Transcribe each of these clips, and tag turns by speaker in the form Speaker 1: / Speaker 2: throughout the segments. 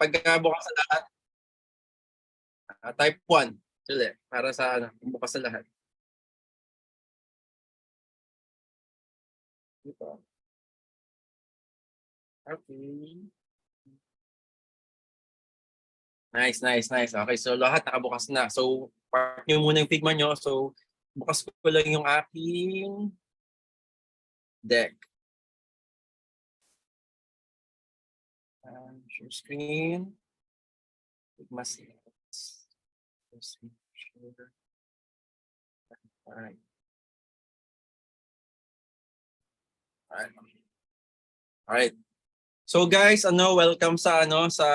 Speaker 1: Pagka bukas sa lahat, type 1. Ulit, para sa ano, bukas sa lahat. Dito. Okay. Nice, nice, nice. Okay, so lahat nakabukas na. So, park nyo muna yung Figma nyo. So, bukas ko lang yung aking deck. Share screen. Figma slides. Share. Alright. Alright. Alright. So guys, welcome sa sa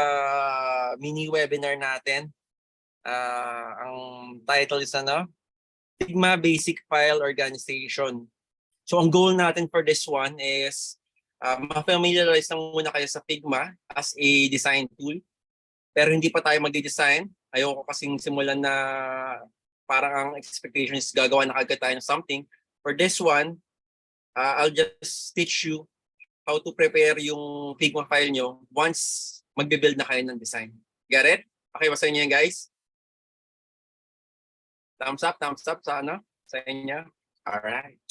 Speaker 1: mini webinar natin. Ang title is Figma Basic File Organization. So ang goal natin for this one is ma-familiarize lang muna kayo sa Figma as a design tool. Pero hindi pa tayo magde-design. Ayoko kasing simulan na parang ang expectation is gagawa na agad tayo ng something. For this one, I'll just teach you how to prepare yung Figma file nyo once magbe-build na kayo ng design. Get it? Okay ba sa inyo yan, guys? Thumbs up sa sa inyo. Alright.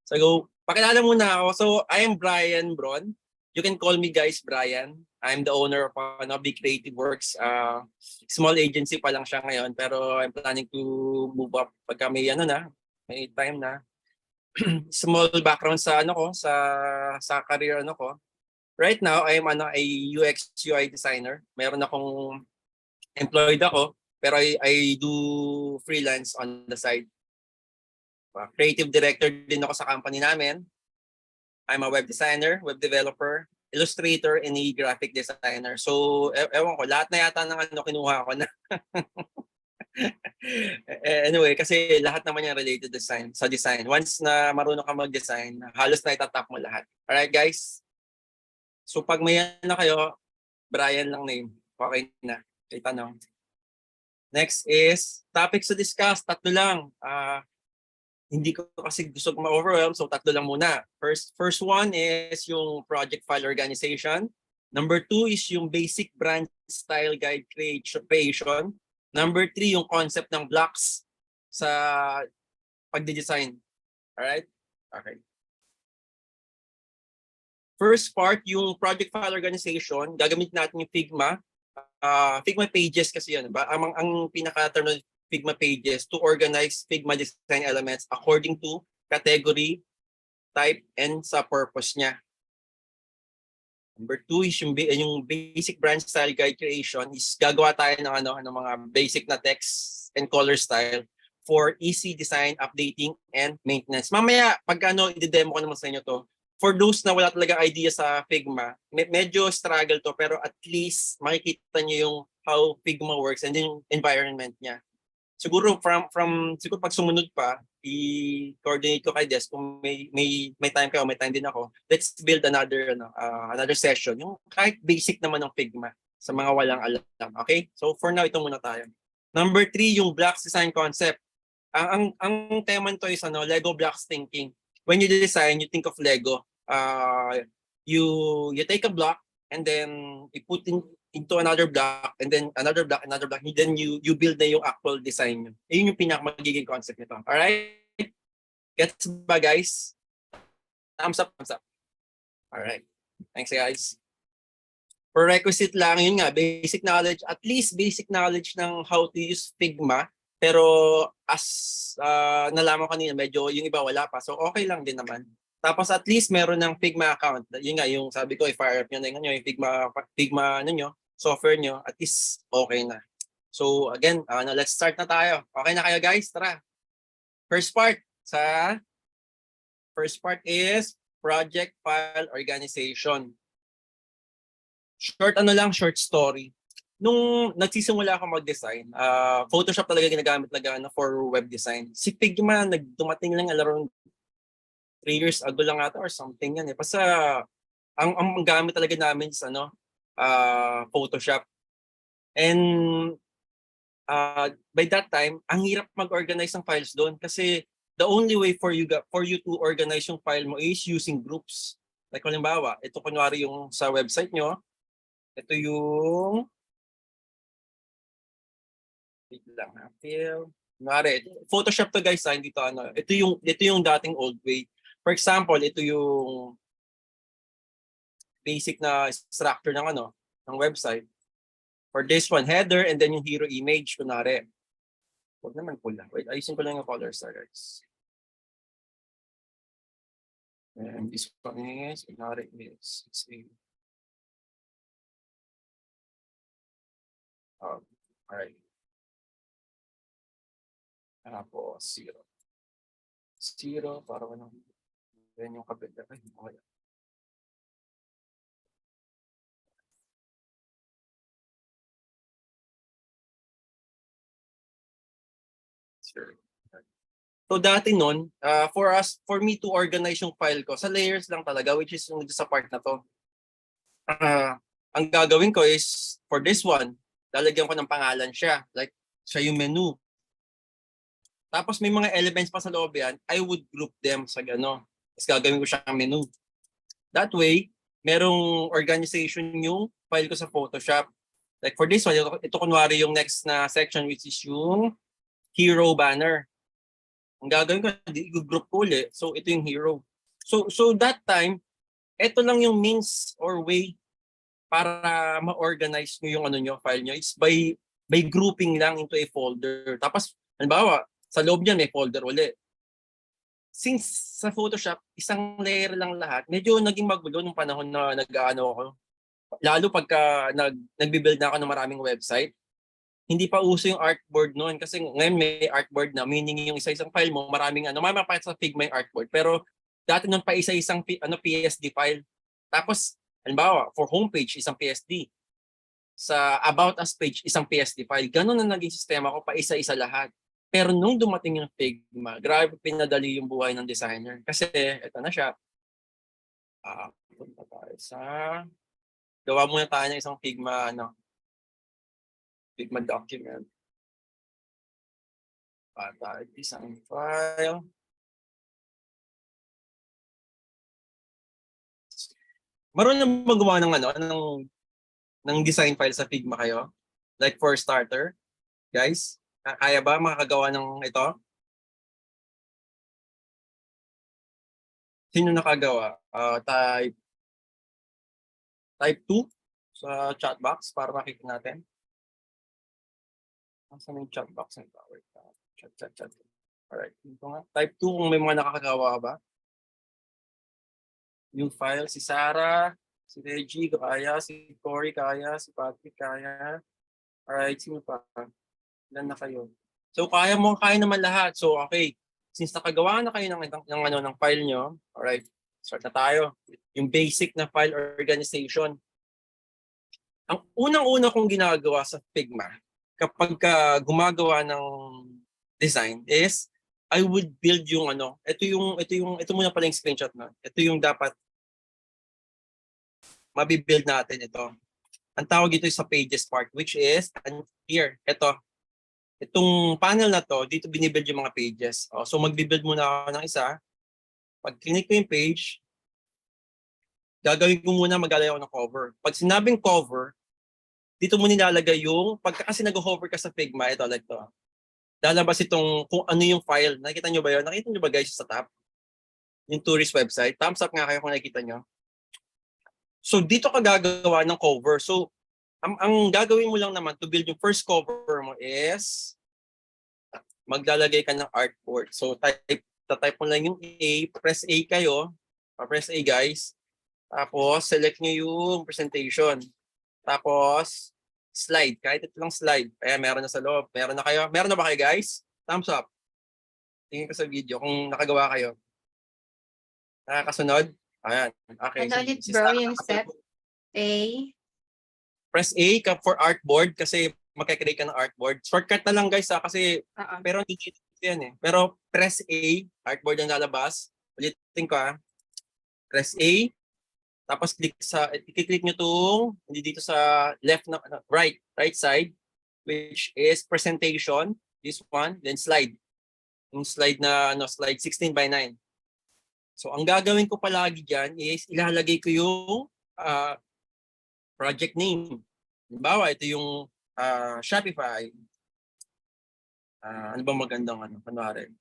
Speaker 1: So, pakilala muna ako. So, I am Brian Bron. You can call me guys Brian. I'm the owner of Big Creative Works. Small agency pa lang siya ngayon, pero I'm planning to move up pagka may may time na. Small background sa sa career ko. Right now, I am a UX UI designer. Meron akong employed ako, pero I do freelance on the side. Creative director din ako sa company namin. I'm a web designer, web developer, illustrator, and a graphic designer. So, ewan ko, lahat na yata ng kinuha ko na. Anyway, kasi lahat naman yan related sa design. Once na marunong ka mag-design, halos na itatap mo lahat. Alright, guys? So, pag may na kayo, Brian lang name. Okay na. Okay, tanong. Next is, topics to discuss. Tatlo lang. Hindi ko kasi gusto ma-overwhelm, so tatlo lang muna. First one is yung project file organization. Number 2 is yung basic brand style guide creation. Number 3, yung concept ng blocks sa pagde-design. Alright? Okay. First part, yung project file organization, gagamit natin yung Figma. Figma pages kasi yun. Ang pinaka-term ng Figma pages to organize Figma design elements according to category, type, and sa purpose niya. Number 2 is yung basic brand style guide creation. Is gagawa tayo ng mga basic na text and color style for easy design, updating, and maintenance. Mamaya, pag i-demo ko naman sa inyo to, for those na wala talaga idea sa Figma, medyo struggle to, pero at least makikita nyo yung how Figma works and yung environment niya. Siguro siguro pag sumunod pa, i-coordinate ko kay Des kung may time kayo, may time din ako. Let's build another session. Yung kahit basic naman ng Figma sa mga walang alam. Okay? So for now, ito muna tayo. Number 3, yung blocks design concept. Ang tema nito is Lego blocks thinking. When you design, you think of Lego. You take a block and then you put into another block and then another block, and then you build na yung actual design nyo. Yun yung magiging concept nito. Alright? Gets ba, guys? Thumbs up. Alright. Thanks, guys. Prerequisite lang, yun nga, basic knowledge, at least basic knowledge ng how to use Figma. Pero as nalaman kanina, medyo yung iba wala pa. So okay lang din naman. Tapos at least meron ng Figma account. Yun nga, yung sabi ko, i-fire up nyo na yung Figma software nyo, at least okay na. So again, let's start na tayo. Okay na kayo, guys? Tara. First part is project file organization. Short story. Nung nagsisimula ako mag-design, Photoshop talaga ginagamit for web design. Si Figma, dumating lang around 3 years ago lang ata or something yan. Basta ang gamit talaga namin is Photoshop. And by that time, ang hirap mag-organize ng files doon kasi the only way for you to organize yung file mo is using groups. Like halimbawa, ito kunwari yung sa website nyo, Ito yung, wait lang ha, fill. Kunwari, Photoshop to guys, hindi to ano. Ito yung dating old way. For example, ito yung basic na structure ng ano, ng website. For this one, header and then yung hero image, kunwari. Huwag naman pula. Wait, ayusin ko lang yung color guys. And this one is, kunwari is, it's a, alright. Tapos, 0. 0, para walang, yan yung kabila. Ay, okay. Sure. So dati nun, for me to organize yung file ko, sa layers lang talaga, which is yung sa part na to. Ang gagawin ko is, for this one, lalagyan ko ng pangalan siya. Like, siya yung menu. Tapos may mga elements pa sa loob yan, I would group them sa gano. Tapos gagawin ko siyang menu. That way, merong organization yung file ko sa Photoshop. Like for this one, ito kunwari yung next na section which is yung hero banner. Ang gagawin ko, i-group ko ulit. So ito yung hero. So that time, ito lang yung means or way para ma-organize nyo yung ano nyo, file nyo. It's by grouping lang into a folder. Tapos, halimbawa, sa loob niyan may folder ulit. Since sa Photoshop, isang layer lang lahat, medyo naging magulo nung panahon na nag-ano ako. Lalo pagka nagbi-build na ako ng maraming website, hindi pa uso yung artboard noon kasi ngayon may artboard na, meaning yung isa-isang file mo, maraming ano, mamapakita sa Figma yung artboard. Pero dati noon pa isa-isang PSD file. Tapos, halimbawa, for homepage, isang PSD. Sa About Us page, isang PSD file. Ganun na naging sistema ko, pa isa-isa lahat. Pero nung dumating yung Figma, grabe pinadali yung buhay ng designer. Kasi ito na siya. Punta tayo sa... Gawa muna tayo ng isang Figma, Figma document. Tayo, design file. Marunong magawa ng ng design file sa Figma kayo? Like for starter, guys? Kaya ba makagawa ng ito? Sino nakagawa? Type 2 sa chat box para makita natin. Saan yung chat box ng power? Chat. Alright. Ito nga. Type 2 kung may mga nakakagawa ba. Yung file, si Sarah, si Reggie, kaya, si Cory, kaya, si Patrick, kaya. Alright, sino pa? Ilan na kayo? So, kaya naman lahat. So, okay. Since nakagawa na kayo ng file nyo, alright, start na tayo. Yung basic na file organization. Ang unang-una kong ginagawa sa Figma, kapag gumagawa ng design is, I would build yung ito muna pala yung screenshot na. Ito yung dapat mabibuild natin ito. Ang tawag dito sa pages part, which is, here, itong panel na to, dito binibuild yung mga pages. So magbibuild muna ako ng isa. Pag click ko yung page, gagawin ko muna, maglalagay ako ng cover. Pag sinabing cover, dito mo nilalagay yung, pagka kasi nag-hover ka sa Figma, ito like to. Lalabas itong kung ano yung file. Nakita nyo ba yun? Nakita nyo ba guys sa top? Yung tourist website. Thumbs up nga kayo kung nakikita nyo. So dito ka gagawa ng cover. So ang gagawin mo lang naman to build yung first cover mo is maglalagay ka ng artboard. So type mo lang yung A, press A kayo. Press A guys. Tapos select nyo yung presentation. Tapos slide. Kahit ito lang slide. Kaya meron na sa loob. Meron na kayo. Meron na ba kayo guys? Thumbs up. Tingin ko sa video kung nakagawa kayo. Nakakasunod? Ayan. Okay.
Speaker 2: Ano ulit bro yung step? A.
Speaker 1: Press A for artboard kasi magkakreate ka ng artboard. Shortcut na lang guys kasi pero hindi yan eh. Pero press A, artboard ang lalabas. Ulitin ko Press A. Tapos i-click nyo itong hindi dito sa left na right side which is presentation, this one, then slide. Yung slide na slide 16:9. So ang gagawin ko palagi diyan is ilalagay ko yung project name. Halimbawa, ito yung Shopify. Ano ba magandang kunwari?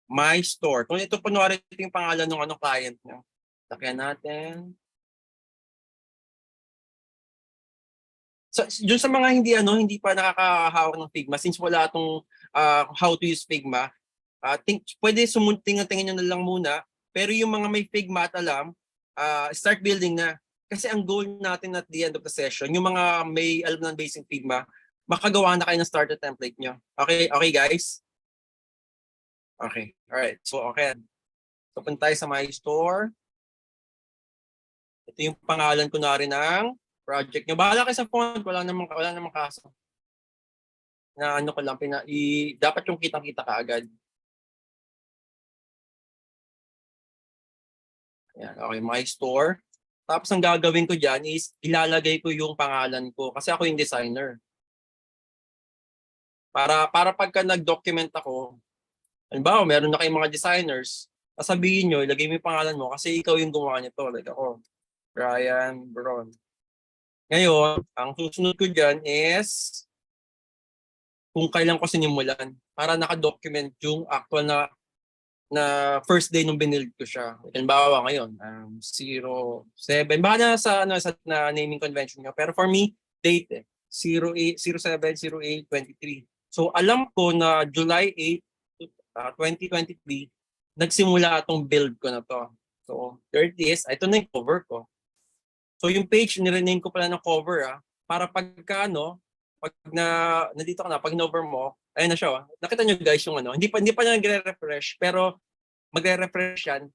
Speaker 1: My Store. Kung ito kunwari ito yung pangalan ng client nyo. Lakyan natin. So, dun sa mga hindi pa nakakahawak ng Figma, since wala itong how to use Figma, pwede tingnan nyo na lang muna. Pero yung mga may Figma at alam, start building na. Kasi ang goal natin at the end of the session, yung mga may alam ng basic Figma, makagawa na kayo ng starter template nyo. Okay guys? Okay. Alright. So, okay. So, punta tayo sa My Store. Ito yung pangalan ko na rin ng project nyo. Bahala kayo sa font. Wala namang kaso. Na ko lang, dapat yung kitang-kita kaagad. Ayan, okay, My Store. Tapos ang gagawin ko dyan is ilalagay ko yung pangalan ko kasi ako yung designer. Para pagka nag-document ako, halimbawa meron na kayong mga designers, sasabihin nyo, ilagay mo yung pangalan mo kasi ikaw yung gumawa nito. Like ako, Brian Bron. Ngayon, ang susunod ko dyan is kung kailan ko sinimulan para naka-document yung actual na first day nung binild ko siya. Halimbawa ngayon, 07. Baka na sa na naming convention nyo. Pero for me, date 07/08/23. So alam ko na July 8, 2023, nagsimula itong build ko na to. So there it is. Ito na yung cover ko. So yung page, nirename ko pala ng cover para pagka pag nandito ka na, pag in-over mo, ayun na siya. Nakita nyo guys yung hindi pa nagre-refresh, pero magre-refresh yan.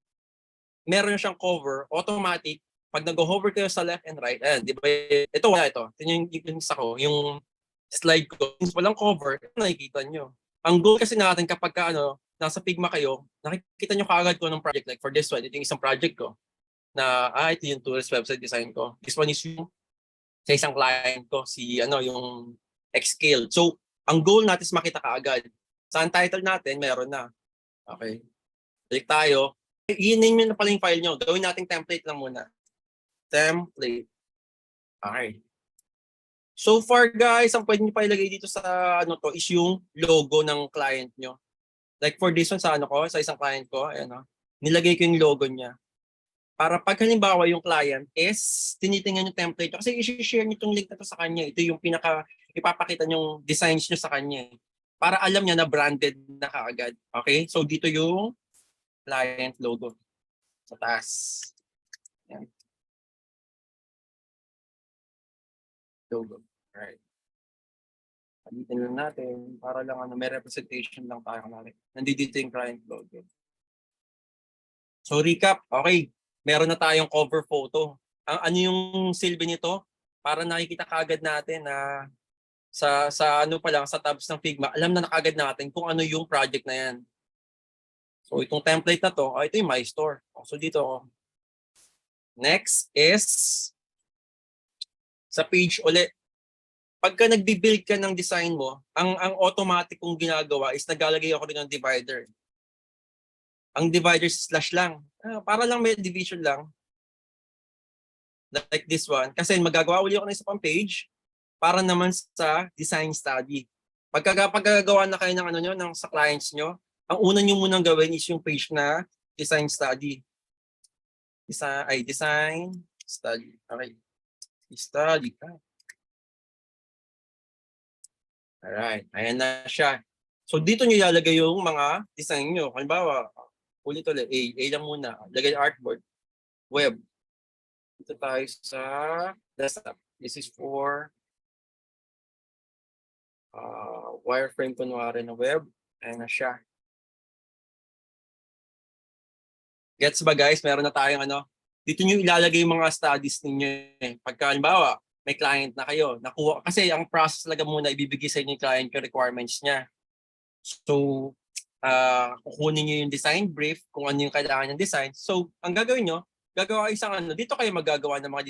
Speaker 1: Meron na siyang cover, automatic. Pag nag-hover kayo sa left and right, di ba? Ito, wala ito. Ito yung isa ko, yung slide ko. Since walang cover, nakikita nyo. Ang goal kasi natin kapag nasa Figma kayo, nakikita nyo kaagad ko ng project. Like for this one, ito yung isang project ko. Na, ito yung tourist website design ko. This one is yung sa isang client ko, yung Xscale. So, ang goal natin is makita kaagad. Sa title natin, meron na. Okay. Balik tayo. I-name nyo na pala yung file nyo. Gawin natin template lang muna. Template. Okay. So far guys, ang pwede nyo pa ilagay dito sa is yung logo ng client nyo. Like for this one sa sa isang client ko, ayan nilagay ko yung logo niya. Para pag halimbawa yung client is tinitingnan yung template kasi i-share nyo itong link na to sa kanya. Ito yung ipapakita yung designs nyo sa kanya. Para alam niya na branded na kaagad. Okay? So dito yung client logo sa taas. Yan. Logo. Alright. Palitin lang natin para lang may representation lang tayo natin. Nandito yung client logo. So recap. Okay. Meron na tayong cover photo. Ano yung silbi nito? Para nakikita kaagad natin na sa sa tabs ng Figma, alam na kaagad natin kung ano yung project na yan. So itong template na to, ito yung My Store. So dito, next is sa page ulit. Pagka nagbi-build ka ng design mo, ang automatic kong ginagawa is naglalagay ako rin ng divider. Ang divider slash lang. Para lang may division lang. Like this one. Kasi magagawa uli ako ng isa pang page para naman sa design study. Pagkagawa na kayo ng sa clients nyo, ang una nyo munang gawin is yung page na design study. Design study. Okay. Study ka. Alright. Ayan na siya. So dito nyo ilalagay yung mga design nyo. Halimbawa, ulit-ulit, A lang muna. Lagay artboard. Web. Dito tayo sa desktop. This is for wireframe kunwari na web. Ayan na siya. Gets ba guys? Meron na tayong Dito nyo ilalagay yung mga studies ninyo. Pagka halimbawa, may client na kayo. Nakuha, kasi ang process talaga muna ibibigay sa inyo yung client yung requirements niya. So, kukunin nyo yung design brief, kung ano yung kailangan ng design. So, ang gagawin nyo, gagawa isang dito kayo magagawa ng mga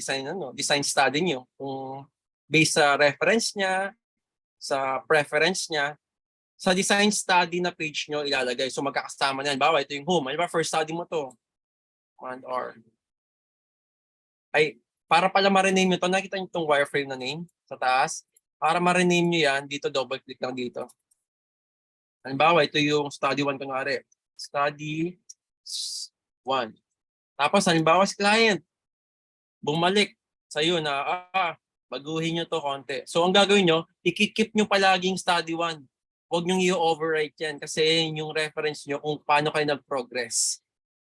Speaker 1: design study nyo. Kung based sa reference niya, sa preference niya, sa design study na page nyo ilalagay. So, magkakasama na yan. Bawa, ito yung home. Halimbawa, first study mo to. 1 hour. para pala ma-rename nyo to, nakita nyo itong wireframe na name sa taas. Para ma-rename nyo yan, dito double click lang dito. Halimbawa, ito yung study 1 kunwari. Study 1. Tapos halimbawa si client, bumalik sa'yo na, baguhin nyo to konti. So ang gagawin nyo, i-keep nyo palaging study 1. Huwag nyo i-overwrite yan kasi yung reference nyo kung paano kayo nag-progress.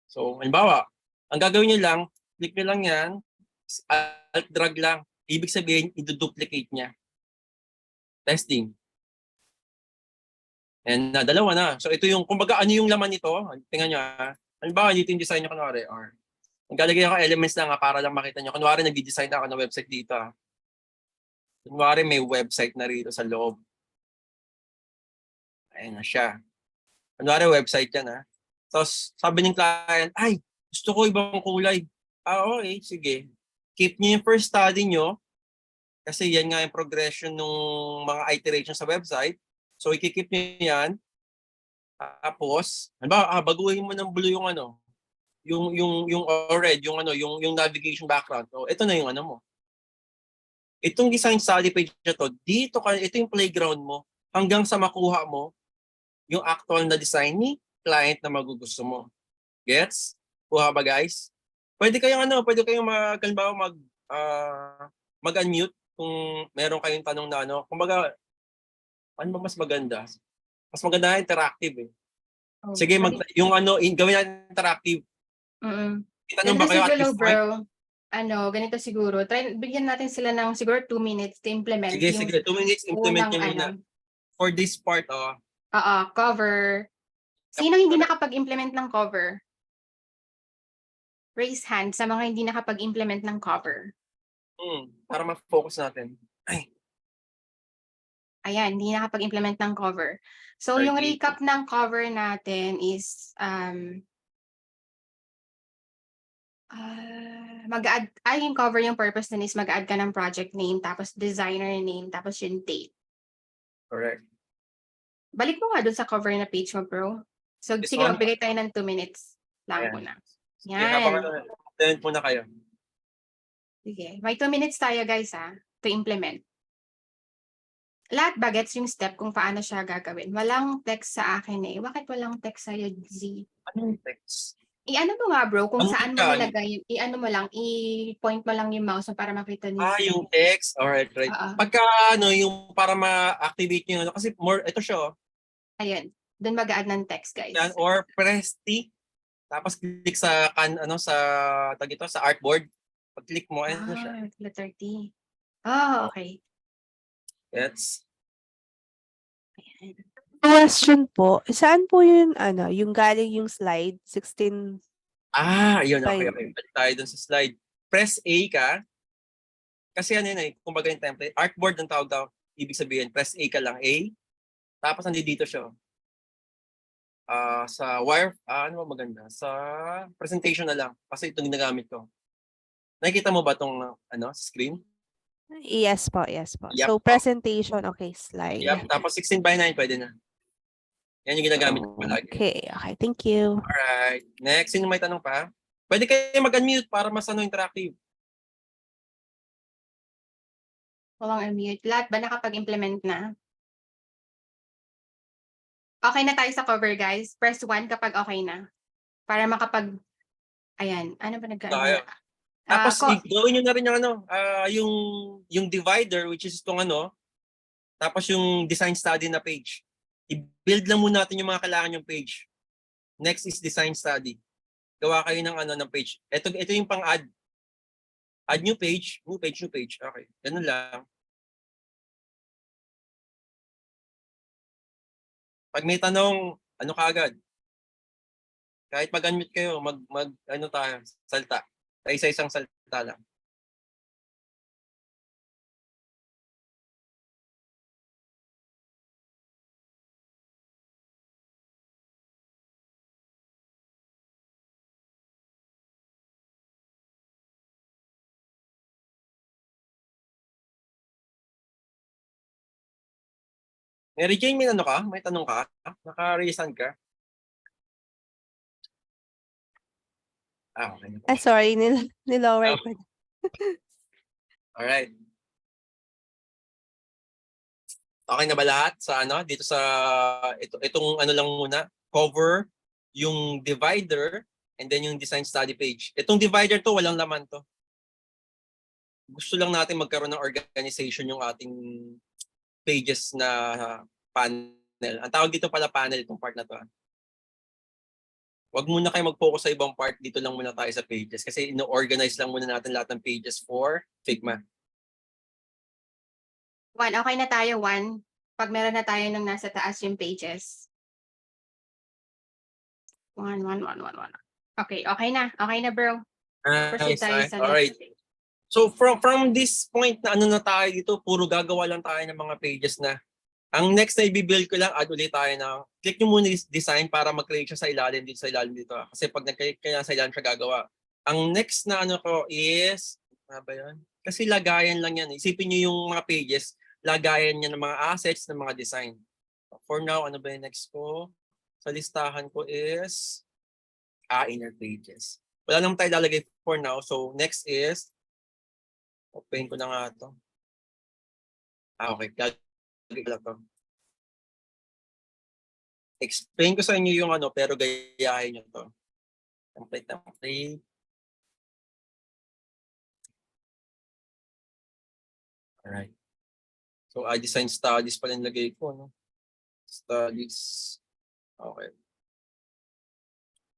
Speaker 1: So halimbawa, ang gagawin nyo lang, click nyo lang yan, alt-drag lang. Ibig sabihin, i-duplicate niya. Testing. And dalawa na. So ito yung, kumbaga ano yung laman nito? Tingnan nyo ha. Halimbawa, dito yung design nyo kunwari. Or, naglalagay ako elements lang para lang makita nyo. Kunwari, nag-design ako ng website dito. Kunwari, may website na rito sa loob. Ayan na siya. Kunwari, website yan ha. Tapos, sabi ng client, ay, gusto ko ibang kulay. Okay, sige. Keep nyo yung first study nyo. Kasi yan nga yung progression ng mga iterations sa website. So, i-keep nyo yan. Tapos, baguhin mo ng blue yung ano, yung red, yung navigation background. So, ito na yung ano mo. Itong design study page na to, ito yung playground mo hanggang sa makuha mo yung actual na design ni client na magugusto mo. Gets? Kuha ba guys? Pwede kayong mag-unmute kung meron kayong tanong na ano. Kumbaga, ano ba mas maganda? Mas maganda na interactive eh. Sige, gawin natin interactive. Itanong ba kayo at this point?
Speaker 2: Bro, ganito siguro. Bigyan natin sila ng siguro 2 minutes to implement.
Speaker 1: Sige, 2 minutes implement nyo muna. For this part,
Speaker 2: cover. Sino hindi nakapag-implement ng cover? Raise hand sa mga hindi nakapag-implement ng cover.
Speaker 1: Para ma-focus natin.
Speaker 2: Ayan, hindi nakapag-implement ng cover. So, yung recap ng cover natin is yung cover, yung purpose nun is mag-add ka ng project name, tapos designer name, tapos yung date.
Speaker 1: Correct.
Speaker 2: Balik mo nga dun sa cover na page mo, bro. So, sige, magbigay tayo ng 2 minutes lang muna.
Speaker 1: Yan. Habang muna kayo.
Speaker 2: Sige, may 2 minutes tayo guys to implement. Lahat ba gets yung step kung paano siya gagawin? Walang text sa akin eh. Bakit walang text sa'yo, Z?
Speaker 1: Anong text?
Speaker 2: I-ano mo nga bro, kung saan mo nilagay, i-ano mo lang, i-point mo lang yung mouse mo para makita niyo.
Speaker 1: Yung text? Alright, right. Pagka yung para ma-activate nyo, kasi ito siya.
Speaker 2: Ayun, doon mag-add ng text guys.
Speaker 1: Yan, or press T, tapos click sa sa artboard. Pag-click mo, ayun na siya.
Speaker 2: Letter T. Okay.
Speaker 1: Yes.
Speaker 3: Question po, saan po yun, yung galing yung slide, 16?
Speaker 1: Yun, okay. Balik tayo dun sa slide. Press A ka. Kasi kumbaga yung template. Artboard ang tawag daw. Ibig sabihin, press A ka lang, A. Tapos nandito siya. Sa wire, ano ba maganda? Sa presentation na lang. Kasi itong ginagamit ko. Nakikita mo ba itong screen?
Speaker 3: Yes po.
Speaker 1: Yep.
Speaker 3: So, presentation, okay, slide.
Speaker 1: Yep, tapos 16:9 pwede na. Yan yung ginagamit ko palagi.
Speaker 3: Okay, thank you.
Speaker 1: Alright. Next, sino may tanong pa? Pwede kayo mag-unmute para mas interactive.
Speaker 2: Walang unmute. Lahat ba nakapag-implement na? Okay na tayo sa cover, guys. Press 1 kapag okay na. Para ayan. Ano ba nag-ano?
Speaker 1: Tapos, gawin nyo na rin yung divider, which is itong tapos yung design study na page. I-build lang muna natin yung mga kailangan yung page. Next is design study. Gawa kayo ng page. Ito yung pang-add. Add new page. New page. Okay. Ganun lang. Pag may tanong, kaagad? Kahit mag-unmute kayo, tayo, salta. Isa-isang salta lang. Mary Jane, may tanong ka? Naka-reason ka? Okay.
Speaker 3: Sorry, nilower ko.
Speaker 1: Alright. Okay na ba lahat sa ano dito sa itong ano lang muna, cover, yung divider, and then yung design study page. Itong divider to walang laman to. Gusto lang natin magkaroon ng organization yung ating pages na panel. Ang tawag dito pala panel itong part na to. Wag muna kayo mag-focus sa ibang part, dito lang muna tayo sa pages kasi ino-organize lang muna natin lahat ng pages for Figma.
Speaker 2: 1, okay na tayo, 1. Pag meron na tayo ng nasa taas yung pages. 1. Okay, okay na bro. Proceed
Speaker 1: Nice.
Speaker 2: tayo sa
Speaker 1: Alright.
Speaker 2: next page.
Speaker 1: So from this point na ano na tayo dito, puro gagawa lang tayo ng mga pages na. Ang next na i-build ko lang, add ulit tayo ng, click nyo muna yung design para mag-create siya sa ilalim dito. Kasi pag nag-click ka na sa ilalim siya gagawa. Ang next na ano ko is, ano ba yun? Kasi lagayan lang yan. Isipin nyo yung mga pages, lagayan niya ng mga assets, ng mga design. For now, ano ba yung next ko? Sa listahan ko is, inner pages. Wala naman tayo lalagay for now. So next is, open ko na nga ito. Okay. Lagay ko lang to. Explain ko sa inyo yung ano, pero gayahin nyo to. Template. Alright. So, design studies pala yung lagay ko, no? Studies. Okay.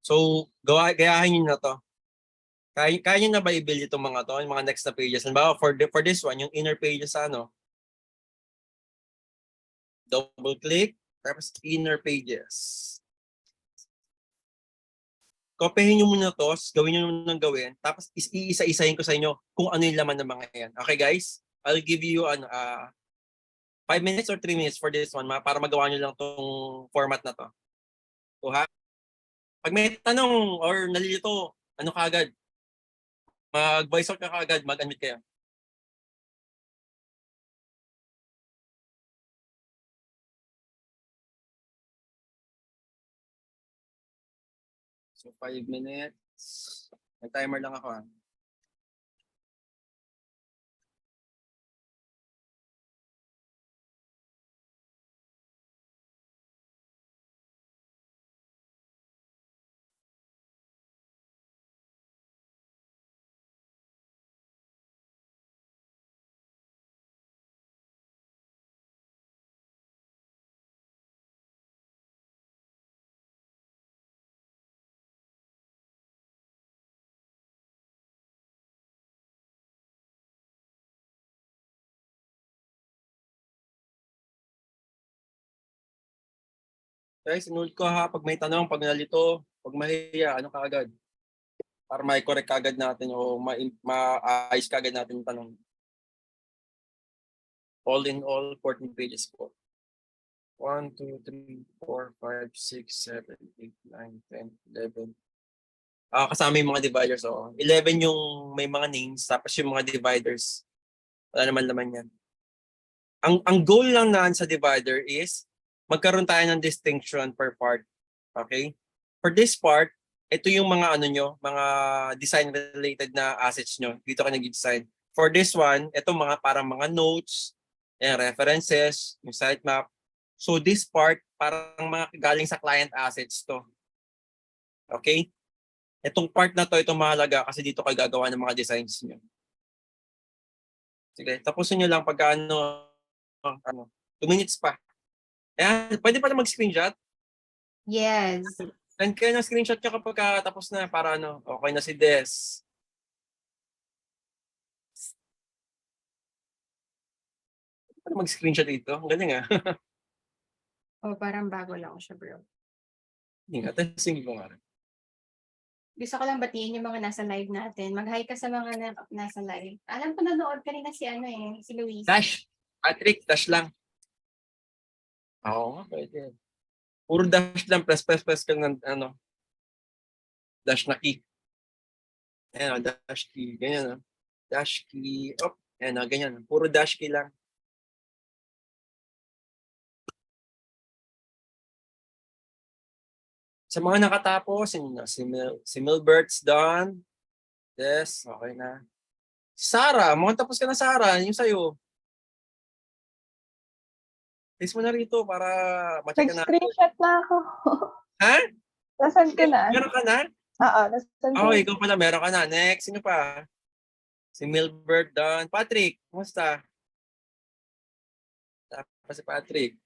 Speaker 1: So, gayahin nyo na to. Kaya nyo na ba i-build itong mga to, yung mga next na pages? Halimbawa, for this one, yung inner pages, ano? Double click, tapos inner pages. Kopyahin nyo muna to, gawin nyo muna ng gawin, tapos iisa-isahin ko sa inyo kung ano yung laman ng mga yan. Okay, guys? I'll give you 5 minutes or 3 minutes for this one para magawa nyo lang tong format na to. So, ha? Pag may tanong or nalilito, ano kaagad? Mag-voice out ka kaagad, mag-unmute kayo. So, 5 minutes. May timer lang ako, ha? Guys, sinunod ko ha, pag may tanong, pag nalito, pag mahiya, ano kaagad? Para ma-correct kaagad natin o ma-ayos kaagad natin yung tanong. All in all, 14 pages po. 1, 2, 3, 4, 5, 6, 7, 8, 9, 10, 11. Kasama yung mga dividers. 11 yung may mga names, tapos yung mga dividers. Wala naman yan. Ang goal lang na sa divider is magkaroon tayo ng distinction per part. Okay? For this part, ito yung mga ano nyo, mga design related na assets nyo. Dito ka nag-design. For this one, ito mga parang mga notes, references, yung sitemap. So this part, parang mga galing sa client assets to. Okay? Itong part na to, itong mahalaga kasi dito kayo gagawa ng mga designs nyo. Sige, tapusin nyo lang pagka 2 minutes pa. Ayan, pwede pa na mag-screenshot?
Speaker 2: Yes.
Speaker 1: Send kayo ng screenshot nyo kapag tapos na para okay na si Des. Pwede mag-screenshot dito? Ang galing ah.
Speaker 2: Parang bago lang siya, bro.
Speaker 1: Hindi nga, testing ko nga rin.
Speaker 2: Gusto ko lang batiin yung mga nasa live natin. Mag-hi ka sa mga nasa live. Alam ko nanood kanina si Luis.
Speaker 1: Dash. Patrick, dash lang. Oo nga, pwede. Puro dash lang, press ka ng dash na key. Ayan, dash key. Ganyan. Dash key. Ayan, ganyan. Puro dash key lang. Sa mga nakatapos, si Milbert's done. Yes, okay na. Sarah, mukhang tapos ka na, Sarah. Yung sa'yo. Place mo na rito para ma-check na.
Speaker 4: Nag-screenshot na ako.
Speaker 1: Ha?
Speaker 4: Nasaan ko na?
Speaker 1: Meron ka na?
Speaker 4: Oo, nasaan ko
Speaker 1: Oh,
Speaker 4: na?
Speaker 1: ikaw pala, meron ka na. Next, sino pa? Si Milbert Don. Patrick, kumusta? Tapos si Patrick.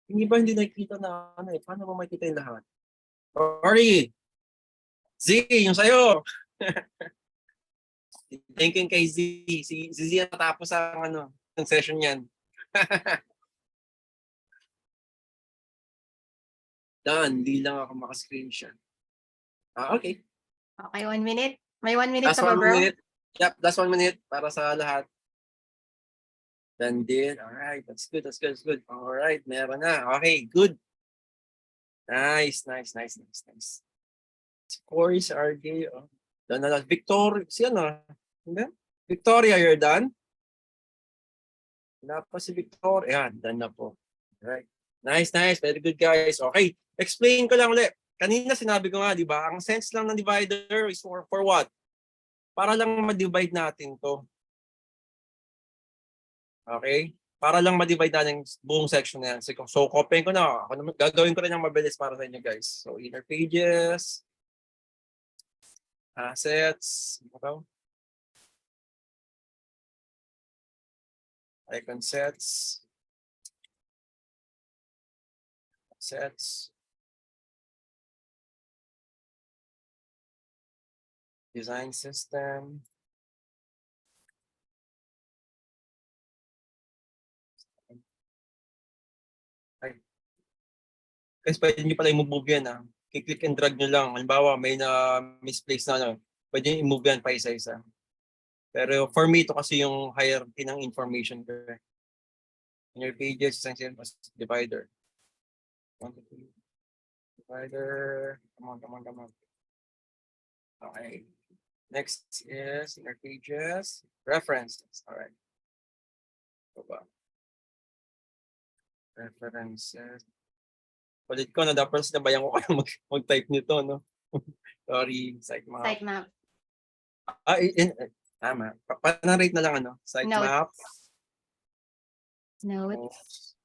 Speaker 1: Hindi ba hindi nakikita na ano eh? Paano mo makikita yung lahat? Sorry. Z, yung sa'yo. Thank you kay Z. Si Z natapos ang ano, ang session niyan. Done. Hindi lang ako maka-screenshot. Okay.
Speaker 2: Okay, 1 minute. May 1 minute
Speaker 1: Last
Speaker 2: pa ba,
Speaker 1: 1
Speaker 2: bro?
Speaker 1: minute. Yep, last 1 minute para sa lahat. Done din. Alright, that's good, that's good, that's good. Alright, meron na. Okay, good. Nice. Scores, RJ. Oh. Done na. Victoria, si ano? Hindi? Victoria, you're done? Wala pa si Victoria. Yan, done na po. Alright. Nice. Very good, guys. Okay, explain ko lang ulit. Kanina sinabi ko nga, di ba? Ang sense lang ng divider is for what? Para lang ma-divide natin to. Okay? Para lang ma-divide natin yung buong section na yan. So, copying ko na. Ako naman, gagawin ko rin yung mabilis para sa inyo, guys. So, inner pages, assets, icon sets, design system, guys, pwede nyo pala i-move yan. Click and drag nyo lang. Halimbawa, may na misplace na ano, pwede nyo i-move yan pa isa-isa. Pero for me, ito kasi yung hierarchy ng information ko. In your pages, isang divider. Divider. Come on. Okay. Next is inner pages. References. All right. Baba. References. Ulit ko na dapat sinabayan ko kayo mag-type nito, no? Sorry, sitemap.
Speaker 2: Sitemap.
Speaker 1: Tama. Pa-narrate na lang, ano? Sitemap.
Speaker 2: Notes.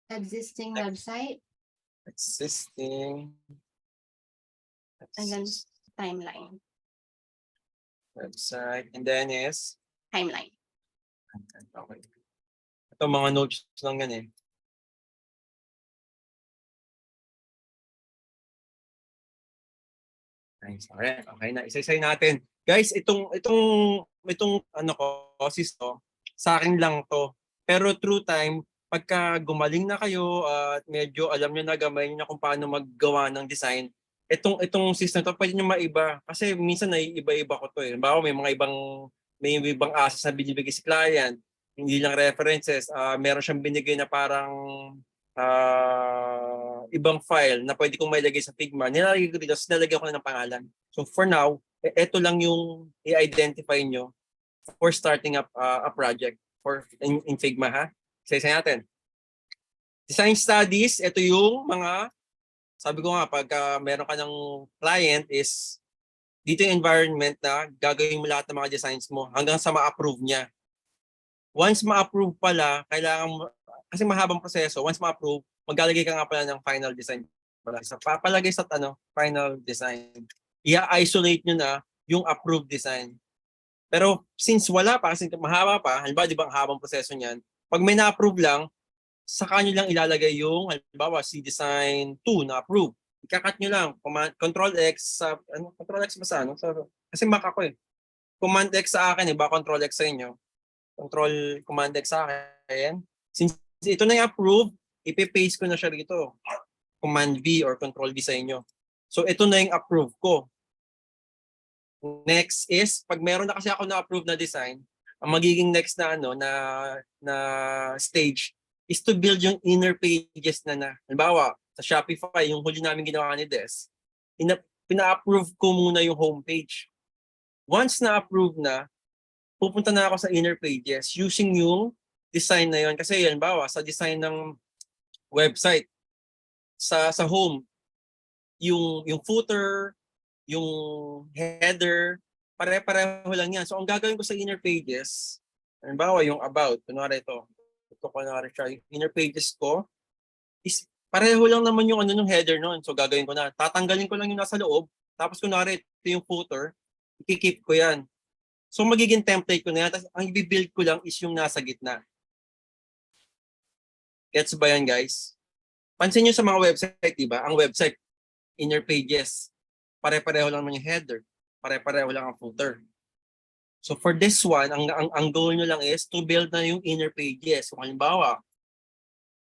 Speaker 2: Existing website.
Speaker 1: Existing.
Speaker 2: And then timeline.
Speaker 1: Website. And then is?
Speaker 2: Timeline.
Speaker 1: Okay. Ito mga notes lang yan eh. Nice. Okay na. Isa-isay natin. Guys, itong ano ko, to, sa akin lang to. Pero through time, pagka gumaling na kayo at medyo alam niyo na gamay niyo na kung paano maggawa ng design, itong system to pwede niyo maiba kasi minsan naiiba-iba ko to eh. Bago may ibang assets na binibigay si client, hindi lang references, meron siyang binigay na parang ibang file na pwede kong mailagay sa Figma. Nilalagay ko dito, nilagyan ko na ng pangalan. So for now, ito lang yung i-identify nyo for starting up a project in Figma, ha? Isa-isa natin. Design studies, ito yung mga, sabi ko nga, pag meron ka ng client is, dito yung environment na gagawin mo lahat ng mga designs mo hanggang sa ma-approve niya. Once ma-approve pala, kailangan, kasi mahabang proseso, once ma-approve, maglalagay ka nga pala ng final design. Papalagay sa final design. I-isolate nyo na yung approved design. Pero since wala pa, kasi mahaba pa, halimbawa, di ba ang habang proseso niyan, pag may na-approve lang, saka nyo lang ilalagay yung, halimbawa, si design 2 na approve. Ikakat nyo lang, Control X sa, Control X ba sa ano? Kasi Mac ako eh. Command X sa akin, iba Control X sa inyo. Command X sa akin. Since ito na yung approve, ipe-paste ko na siya rito. Command V or Control V sa inyo. So ito na yung approve ko. Next is, pag meron na kasi ako na-approve na design, ang magiging next na na stage is to build yung inner pages na. Halimbawa, sa Shopify, yung huli namin ginawa ni Des, pina-approve ko muna yung homepage. Once na-approve na, pupunta na ako sa inner pages using yung design na yun. Kasi halimbawa, sa design ng website, sa home, yung footer, yung header, pare-pareho lang yan. So ang gagawin ko sa inner pages, halimbawa yung about, kunwari ito kunwari siya, yung inner pages ko, is pareho lang naman yung ano yung header noon. So gagawin ko na, tatanggalin ko lang yung nasa loob, tapos kunwari ito yung footer, i-keep ko yan. So magiging template ko na yan, tapos ang i-build ko lang is yung nasa gitna. Gets ba yan, guys? Pansin nyo sa mga website, di ba? Ang website, inner pages, pare-pareho lang naman yung header, pare-pareho lang ang footer. So for this one, ang goal nyo lang is to build na yung inner pages. So halimbawa,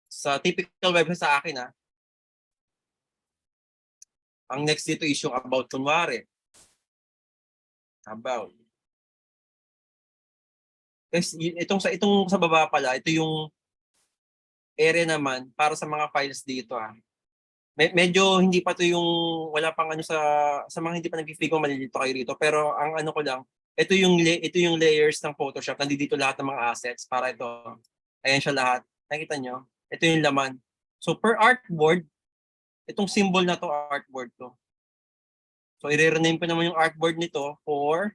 Speaker 1: sa typical website sa akin, ang next dito is yung about, kunwari. About. Yes, itong sa baba pala, ito yung area naman para sa mga files dito. Medyo hindi pa to yung wala pang ano sa mga hindi pa nag-Figma, malilito kayo rito, pero ang ano ko lang, ito yung layers ng Photoshop. Nandito lahat ng mga assets para ito. Ayan siya lahat. Nakita nyo? Ito yung laman. So per artboard, itong symbol na to, artboard to. So i-rename ko naman yung artboard nito for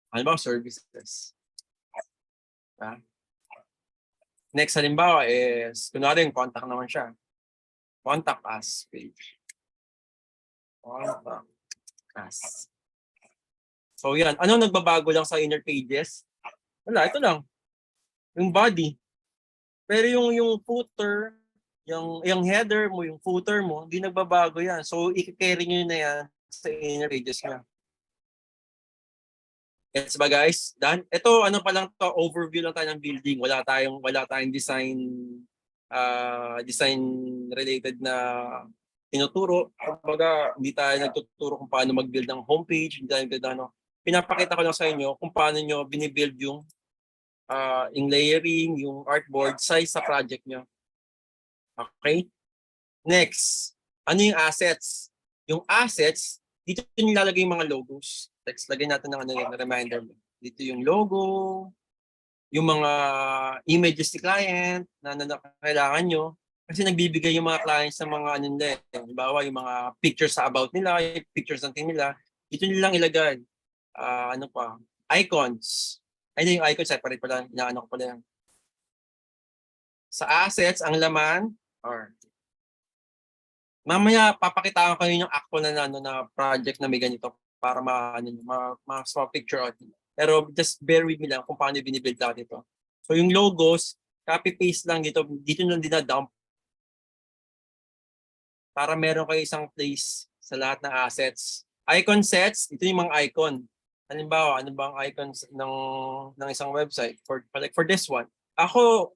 Speaker 1: halimbawa services. Next halimbawa is kunwari yung contact naman siya. Contact us page. Contact us. So yan, ano nagbabago lang sa inner pages? Wala, ito lang. Yung body. Pero yung footer, yung header mo, yung footer mo, hindi nagbabago yan. So i-carry nyo na yan sa inner pages niya. Yes ba guys? Dan, ito ano pa lang to, overview lang tayo ng building. Wala tayong design related na tinuturo. Kumbaga, hindi tayo nagtuturo kung paano mag-build ng homepage, hindi tayo ano. Pinapakita ko lang sa inyo kung paano nyo binibuild yung layering, yung artboard size sa project nyo. Okay? Next, ano yung assets? Yung assets, dito yung nilalagay yung mga logos. Text, lagay natin ng reminder. Dito yung logo, yung mga images ni client na kailangan nyo. Kasi nagbibigay yung mga clients ng mga ano nila. Halimbawa, yung mga pictures sa about nila, yung pictures ng team nila. Dito nilang ilagay. Ano pa? Icons. Ay, yung icons, separate pala. Inaano ko pala yan. Sa assets, ang laman, or mamaya papakitaan ko yung actual na project na may ganito para ma-picture out. Pero just bear with me lang kung paano binibuild natin ito. So yung logos, copy-paste lang dito lang dinadump para meron kayo isang place sa lahat ng assets. Icon sets, ito yung mga icon. Halimbawa, ano ba ang icons ng isang website? For this one. Ako,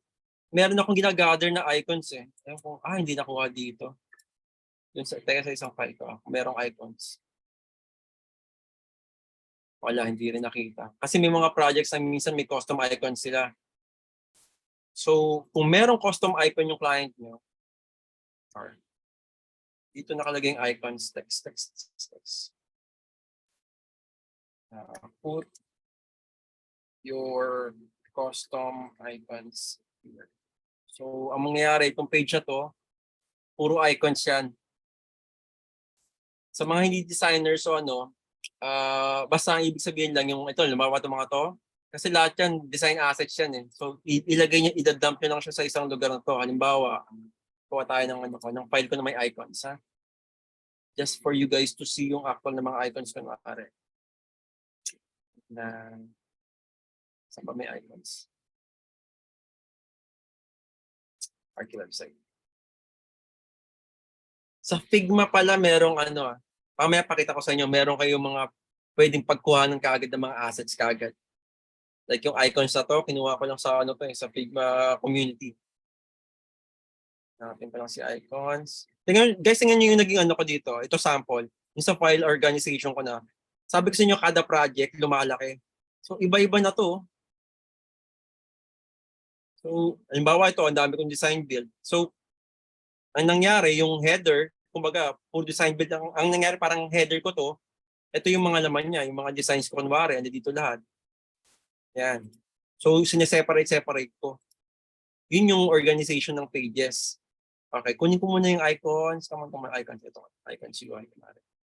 Speaker 1: meron akong ginagather na icons eh. Hindi nakuha dito. Teka sa isang file ko. Merong icons. Wala, hindi rin nakita. Kasi may mga projects na minsan may custom icons sila. So, kung merong custom icon yung client nyo, or dito nakalagay yung icons, text. Put your custom icons here. So, ang mangyayari, itong page na to, puro icons yan. Sa mga hindi designers o basta ang ibig sabihin lang yung ito, lumawa itong mga to. Kasi lahat yan, design assets yan eh. So, ilagay niya, idadump niyo lang siya sa isang lugar na to. Halimbawa, kuha tayo ng file ko na may icons, ha? Just for you guys to see yung actual na mga icons ko na pare. Saan ba may icons? Archi website. Sa Figma pala, merong mamaya pakita ko sa inyo, meron kayong mga pwedeng pagkuhanan kaagad ng mga assets kaagad. Like yung icons na to, kinuha ko lang sa sa Figma community. Hanapin pa lang si icons. Tingnan nyo yung naging ko dito. Ito sample. Yung sa file organization ko na. Sabi ko sa inyo, kada project lumalaki. So iba-iba na to. So, halimbawa ito, ang dami kong design build. So, ang nangyari, yung header, kumbaga, puro design build. Ang nangyari, parang header ko to, ito yung mga laman niya, yung mga designs ko, kunwari, andi dito lahat. Yan. So, sineseparate ko. Yun yung organization ng pages. Okay, kunin ko muna yung icons. Come on, icons. Ito, icons UI.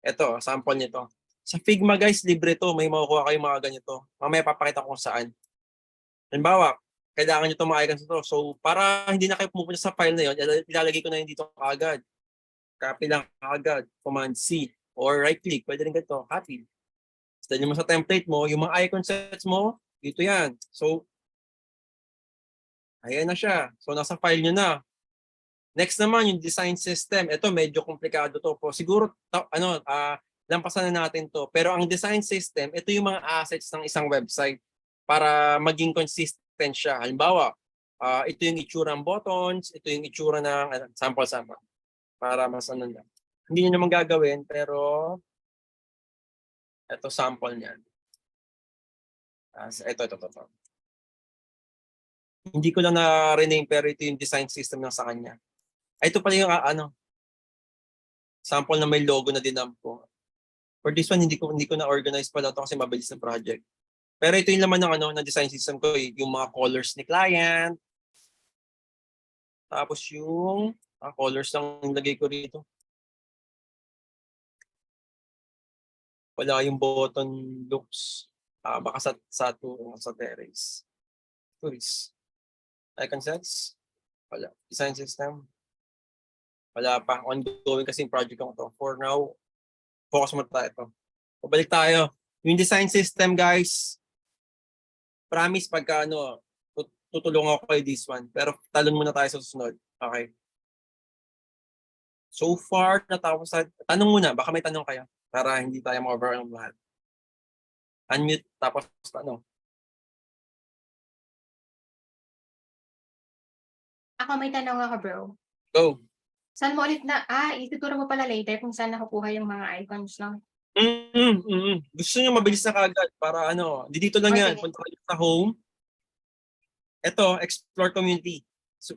Speaker 1: Ito, sample nito. Sa Figma guys, libre to. May makukuha kayo mga ganito. Mamaya papakita ko kung saan. Halimbawa, kailangan nyo itong mga icons to. So, para hindi na kayo pumupunta sa file na yun, ilalagay ko na yun dito agad. Copy lang agad. Command C. Or right click. Pwede rin ganito. Copy. Dali mo sa template mo, yung mga icon sets mo, dito yan. So, ayan na siya. So, nasa file nyo na. Next naman, yung design system. Ito, medyo komplikado to po. Siguro, lampasan na natin to. Pero ang design system, ito yung mga assets ng isang website para maging consistent siya. Halimbawa, ito yung itsura ng buttons, ito yung itsura ng sample-sample. Para mas ano na. Hindi nyo naman gagawin, pero ito sample niyan. Ito. Hindi ko lang na-rename pero ito yung design system na sa kanya. Ito pala yung sample na may logo na dinump ko. For this one, hindi ko na-organize pala ito kasi mabilis na project. Pero ito yung laman ng design system ko, yung mga colors ni client. Tapos yung colors lang nilagay ko rito. Wala yung button looks. Baka sa terrace. Tourist. Icon sets. Wala. Design system. Wala pa. Ongoing kasi yung project ko to. For now, focus mo tayo ito. Pabalik tayo. Yung design system, guys. Promise pagka tutulungan ako kayo this one. Pero talon muna tayo sa susunod. Okay. So far, natapos sa... Tanong muna. Baka may tanong kayo. Para hindi tayo ma-overwhelm lahat. Unmute, tapos tanong.
Speaker 2: Ako may tanong ako, bro.
Speaker 1: Go.
Speaker 2: Saan mo ulit ituturo mo pala later kung saan nakukuha yung mga icons, no?
Speaker 1: Gusto nyo mabilis na kagad para dito lang yan.
Speaker 2: Okay.
Speaker 1: Punta kayo sa home. Ito, explore community. So,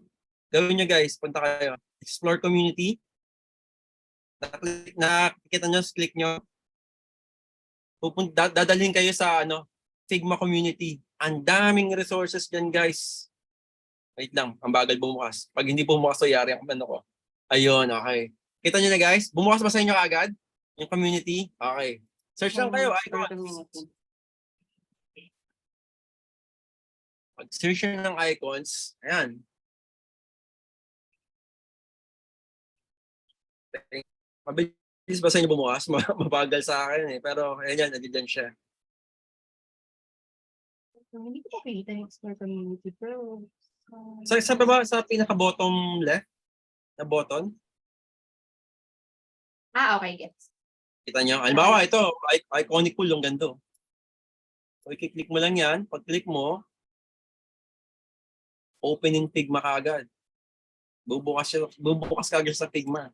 Speaker 1: gawin nyo guys, punta kayo. Explore community. Nakikita nyo, click nyo. Dadalhin kayo sa Figma community. Ang daming resources dyan guys. Wait lang, ang bagal bumukas. Pag hindi bumukas, yari ang ko. Ayun, okay. Kita nyo na guys, bumukas ba sa inyo agad? Yung community? Okay. Search lang kayo. Icons. Pag-search ng icons, ayan. Mabilis ba sa inyo bumukas? Mabagal sa akin eh. Pero ayan, nandiyan siya.
Speaker 2: Hindi ko pakita yung explore community, bro.
Speaker 1: Sa baba, sa pinaka-bottom left na button,
Speaker 2: Okay, gets.
Speaker 1: kita nyo. Halimbawa, ito, iconic pool yung gando. So, i-click mo lang yan. Pag-click mo, opening Figma kaagad. Bubukas kaagad sa Figma.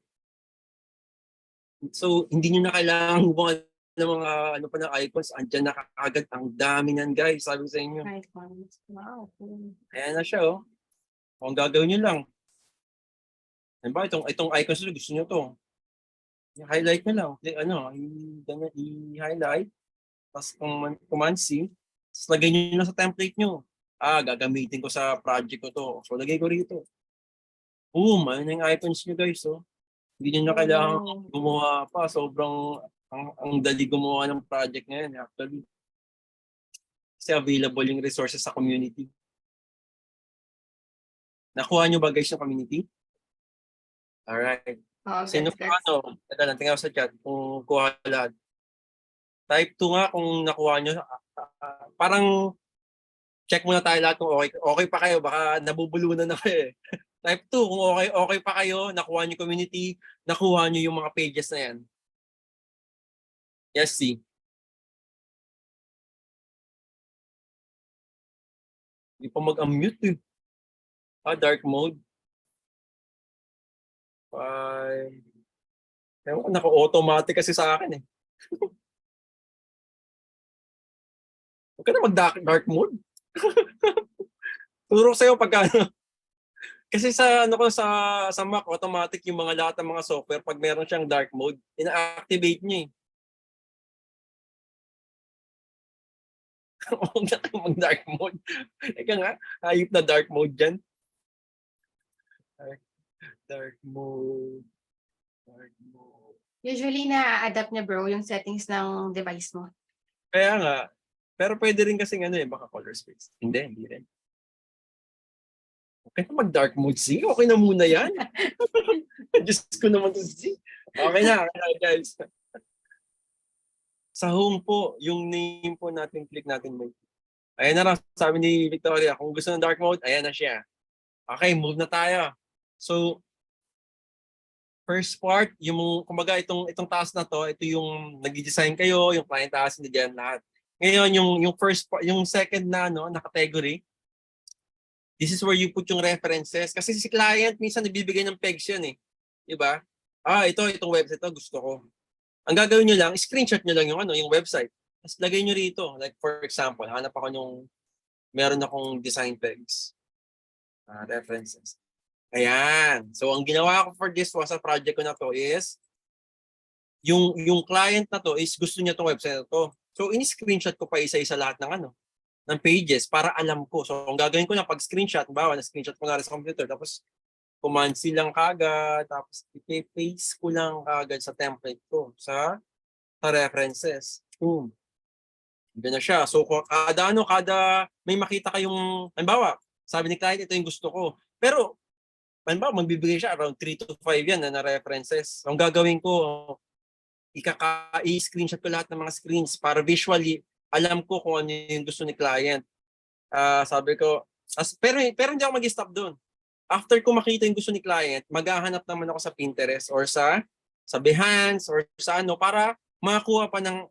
Speaker 1: So, hindi nyo na kailangan gumawa ng mga pa ng icons. Andyan na kaagad. Ang dami yan, guys. Sabi sa inyo.
Speaker 2: Icons. Wow.
Speaker 1: Ayan na siya, oh. Kung gagawin nyo lang. Halimbawa, itong icons nyo, gusto nyo to. I-highlight nyo lang. I-highlight. Tapos command C. Tapos lagay nyo na sa template nyo. Gagamitin ko sa project ko to. So, lagay ko rito. Boom! Ano yung icons nyo, guys, oh. Hindi nyo na kailangan gumawa pa. Sobrang ang dali gumawa ng project ngayon, actually. Kasi available yung resources sa community. Nakuha nyo ba, guys, yung community? Alright. Sino pa tingnan sa chat kung kuha lahat. Type 2 nga kung nakuha nyo. Parang check muna tayo lahat kung okay pa kayo. Baka nabubulunan na kayo eh. Type 2 kung okay pa kayo, nakuha nyo community, nakuha nyo yung mga pages na yan. Yes, see. Hindi pa mag-unmute eh. Dark mode. Naka-automatic kasi sa akin eh. Huwag ka na mag-dark mode. Turo sa'yo pagka kasi sa sa Mac automatic yung mga lahat ng mga software pag meron siyang dark mode, ina-activate niya eh. Huwag na mag-dark mode. Eka nga, hayop na dark mode dyan. Dark mode.
Speaker 2: Usually na-adapt niya bro yung settings ng device mo.
Speaker 1: Kaya nga, pero pwede rin kasing baka color space. Hindi rin. Okay na mag-dark mode, Z. Okay na muna yan. Diyos ko naman to, Z. Okay na guys. Sa home po, yung name po natin, click natin mo. Ayan na lang, sabi ni Victoria, kung gusto ng dark mode, ayan na siya. Okay, move na tayo. So, first part, yung kumbaga itong task na to, ito yung nag-design kayo, yung client task, hindi diyan lahat. Ngayon, yung first part, yung second na category, this is where you put yung references. Kasi si client, minsan nagbibigay ng pegs yan eh. Diba? Itong website to gusto ko. Ang gagawin nyo lang, screenshot nyo lang yung website. Tapos lagay nyo rito. Like for example, hanap ako meron akong design pegs. References. Ayan. So ang ginawa ko for this sa project ko na to is, yung client na to is gusto niya tong website na to. So in-screenshot ko pa isa-isa lahat ng pages para alam ko. So ang gagawin ko na pag screenshot, bawa na screenshot ko na rin sa computer, tapos command C lang kagad, tapos i-paste ko lang kagad sa template ko sa references. Ganyan na siya. So kada may makita kayong, halimbawa, sabi ni client, ito yung gusto ko. Pero halimbawa, magbibigay siya around 3 to 5 yan na references. So, ang gagawin ko, i-screenshot ko lahat ng mga screens para visually alam ko kung ano yung gusto ni client. Sabi ko, pero hindi ako mag-stop doon. After ko makita yung gusto ni client, maghahanap naman ako sa Pinterest or sa Behance or sa para makakuha pa ng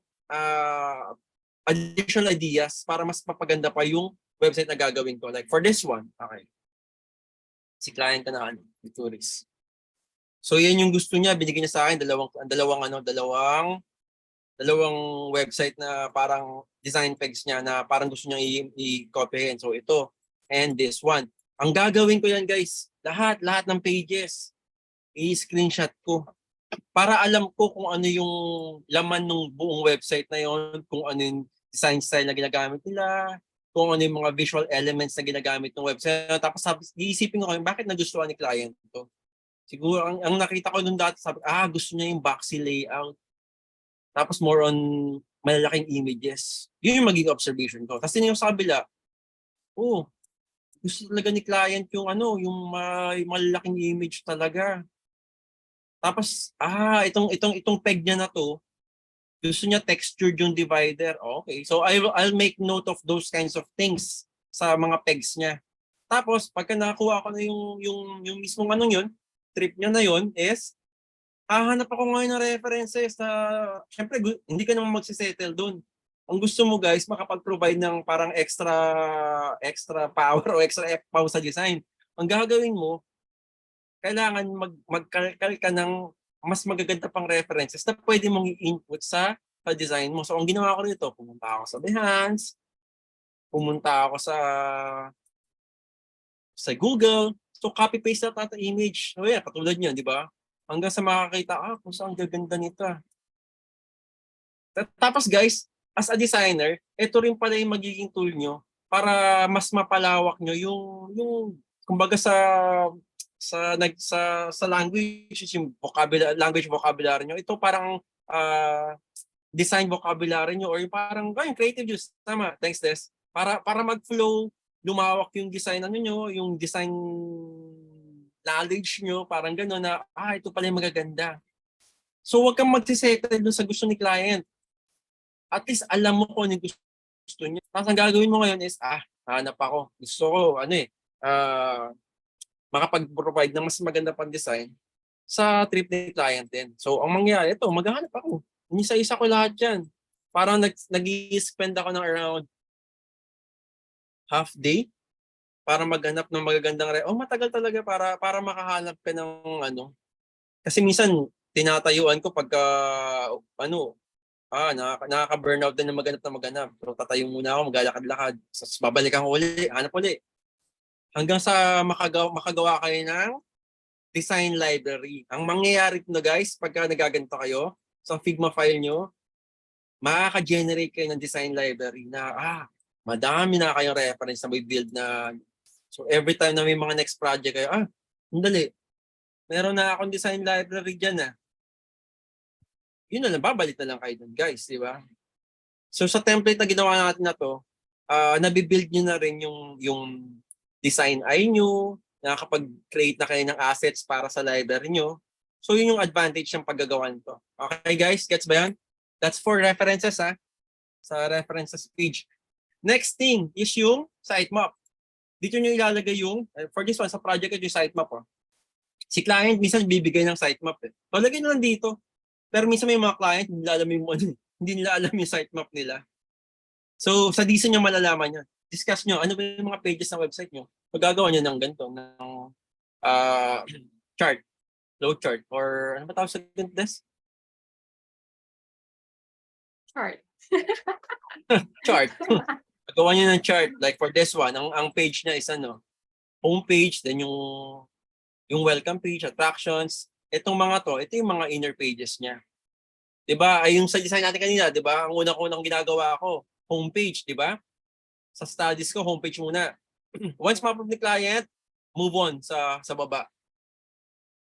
Speaker 1: additional ideas para mas mapaganda pa yung website na gagawin ko. Like for this one, okay. Si client ka na tourist. So yan yung gusto niya, binigyan niya sa akin dalawang website na parang design pegs niya na parang gusto niya i-copyhin. So ito and this one. Ang gagawin ko yan guys, lahat ng pages i-screenshot ko para alam ko kung ano yung laman ng buong website na yon, kung ano yung design style na ginagamit nila, kung ano yung mga visual elements na ginagamit ng website. Tapos iisipin ko bakit nagustuhan ni client to. Siguro ang nakita ko nung dati, gusto niya yung boxy layout. Tapos more on malalaking images. Yun yung magiging observation ko. Tapos yung sa kabila, gusto talaga ni client yung yung malalaking image talaga. Tapos itong peg niya na to, gusto niya textured yung divider. Okay. So I'll make note of those kinds of things sa mga pegs niya. Tapos pagka nakakuha ko na yung mismong yun, trip niya na yun is hahanap ako ngayon ng references na syempre hindi ka naman magsisettle doon. Ang gusto mo guys, makapag-provide ng parang extra power o extra power sa design. Ang gagawin mo, kailangan mag-calcal ka ng mas magaganda pang references na pwede mong i-input sa design mo. So ang ginawa ko nito, pumunta ako sa Behance, pumunta ako sa Google, so copy-paste na tata image. So yeah, katulad niyan, di ba? Hanggang sa makakita, kung saan gaganda nito. Tapos guys, as a designer, ito rin pala yung magiging tool nyo para mas mapalawak nyo yung kumbaga sa language, yung language vocabulary nyo. Ito parang design vocabulary nyo or yung parang yung creative use. Tama, thanks Des. Para mag-flow, lumawak yung design nyo, yung design knowledge nyo, parang gano'n na, ito pala yung magaganda. So huwag kang magsisettle dun sa gusto ni client. At least alam mo kung ano yung gusto niya. Tapos ang gagawin mo ngayon is, hanap ako. Gusto ko, makapag-provide ng mas maganda pang design sa trip ni client din. So ang mangyayari, ito, maghahanap ako. Isa-isa ko lahat yan. Parang nag-i-spend ako ng around half day para maghanap ng magagandang matagal talaga para makahanap ka ng Kasi minsan tinatayuan ko pagka nakaka-burnout din na maghanap. So tatayo muna ako, maglalakad-lakad. Tapos babalikan ko uli, hanap uli. Hanggang sa makagawa kayo ng design library. Ang mangyayari na guys, pagka nagaganto kayo sa Figma file nyo, makaka-generate kayo ng design library na madami na kayong reference na may build na. So every time na may mga next project kayo, dali. Meron na akong design library dyan . yun na lang, babalik na lang kayo dun, guys, di ba? So sa template na ginawa natin na to, nabibuild nyo na rin yung design eye nyo, nakakapag-create na kayo ng assets para sa library nyo. So yun yung advantage ng paggagawa nito. Okay guys, gets ba yan? That's for references sa references page. Next thing is yung sitemap. Dito nyo ilalagay yung, for this one, sa project ito yung sitemap. Si client minsan bibigay ng sitemap. So lagay nyo lang dito. Pero minsan may mga client, hindi nila alam yung sitemap nila. So sa DC nyo malalaman yan. Discuss nyo, ano ba yung mga pages ng website nyo? Magagawa nyo ng ganito, ng chart, load chart, or ano ba tawag sa ganito?
Speaker 2: Chart.
Speaker 1: Chart. Magawa nyo ng chart. Like for this one, ang page niya is home page, then yung welcome page, attractions. Itong mga to, ito yung mga inner pages niya. 'Di ba? Ay yung sa design natin kanina, 'di ba? Ang unang ginagawa ko, home page, 'di ba? Sa studies ko, home page muna. Once ma-approve ni client, move on sa baba.